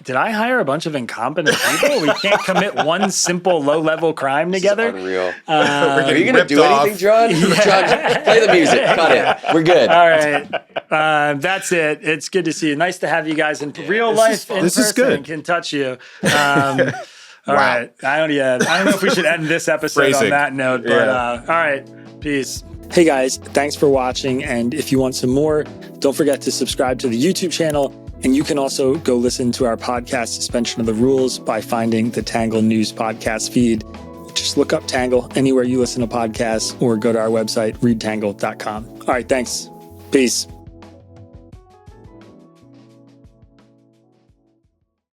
did I hire a bunch of incompetent people? We can't commit one simple low-level crime together. Unreal. Are you going to do anything, John? John, play the music. Cut it. We're good. All right. That's it. It's good to see you. Nice to have you guys in real life in This is person good. and can touch you. All right. I don't know if we should end this episode on Phrasing. that note, but all right. Peace. Hey guys, thanks for watching. And if you want some more, don't forget to subscribe to the YouTube channel. And you can also go listen to our podcast, Suspension of the Rules, by finding the Tangle News podcast feed. Just look up Tangle anywhere you listen to podcasts or go to our website, readtangle.com. All right, thanks. Peace.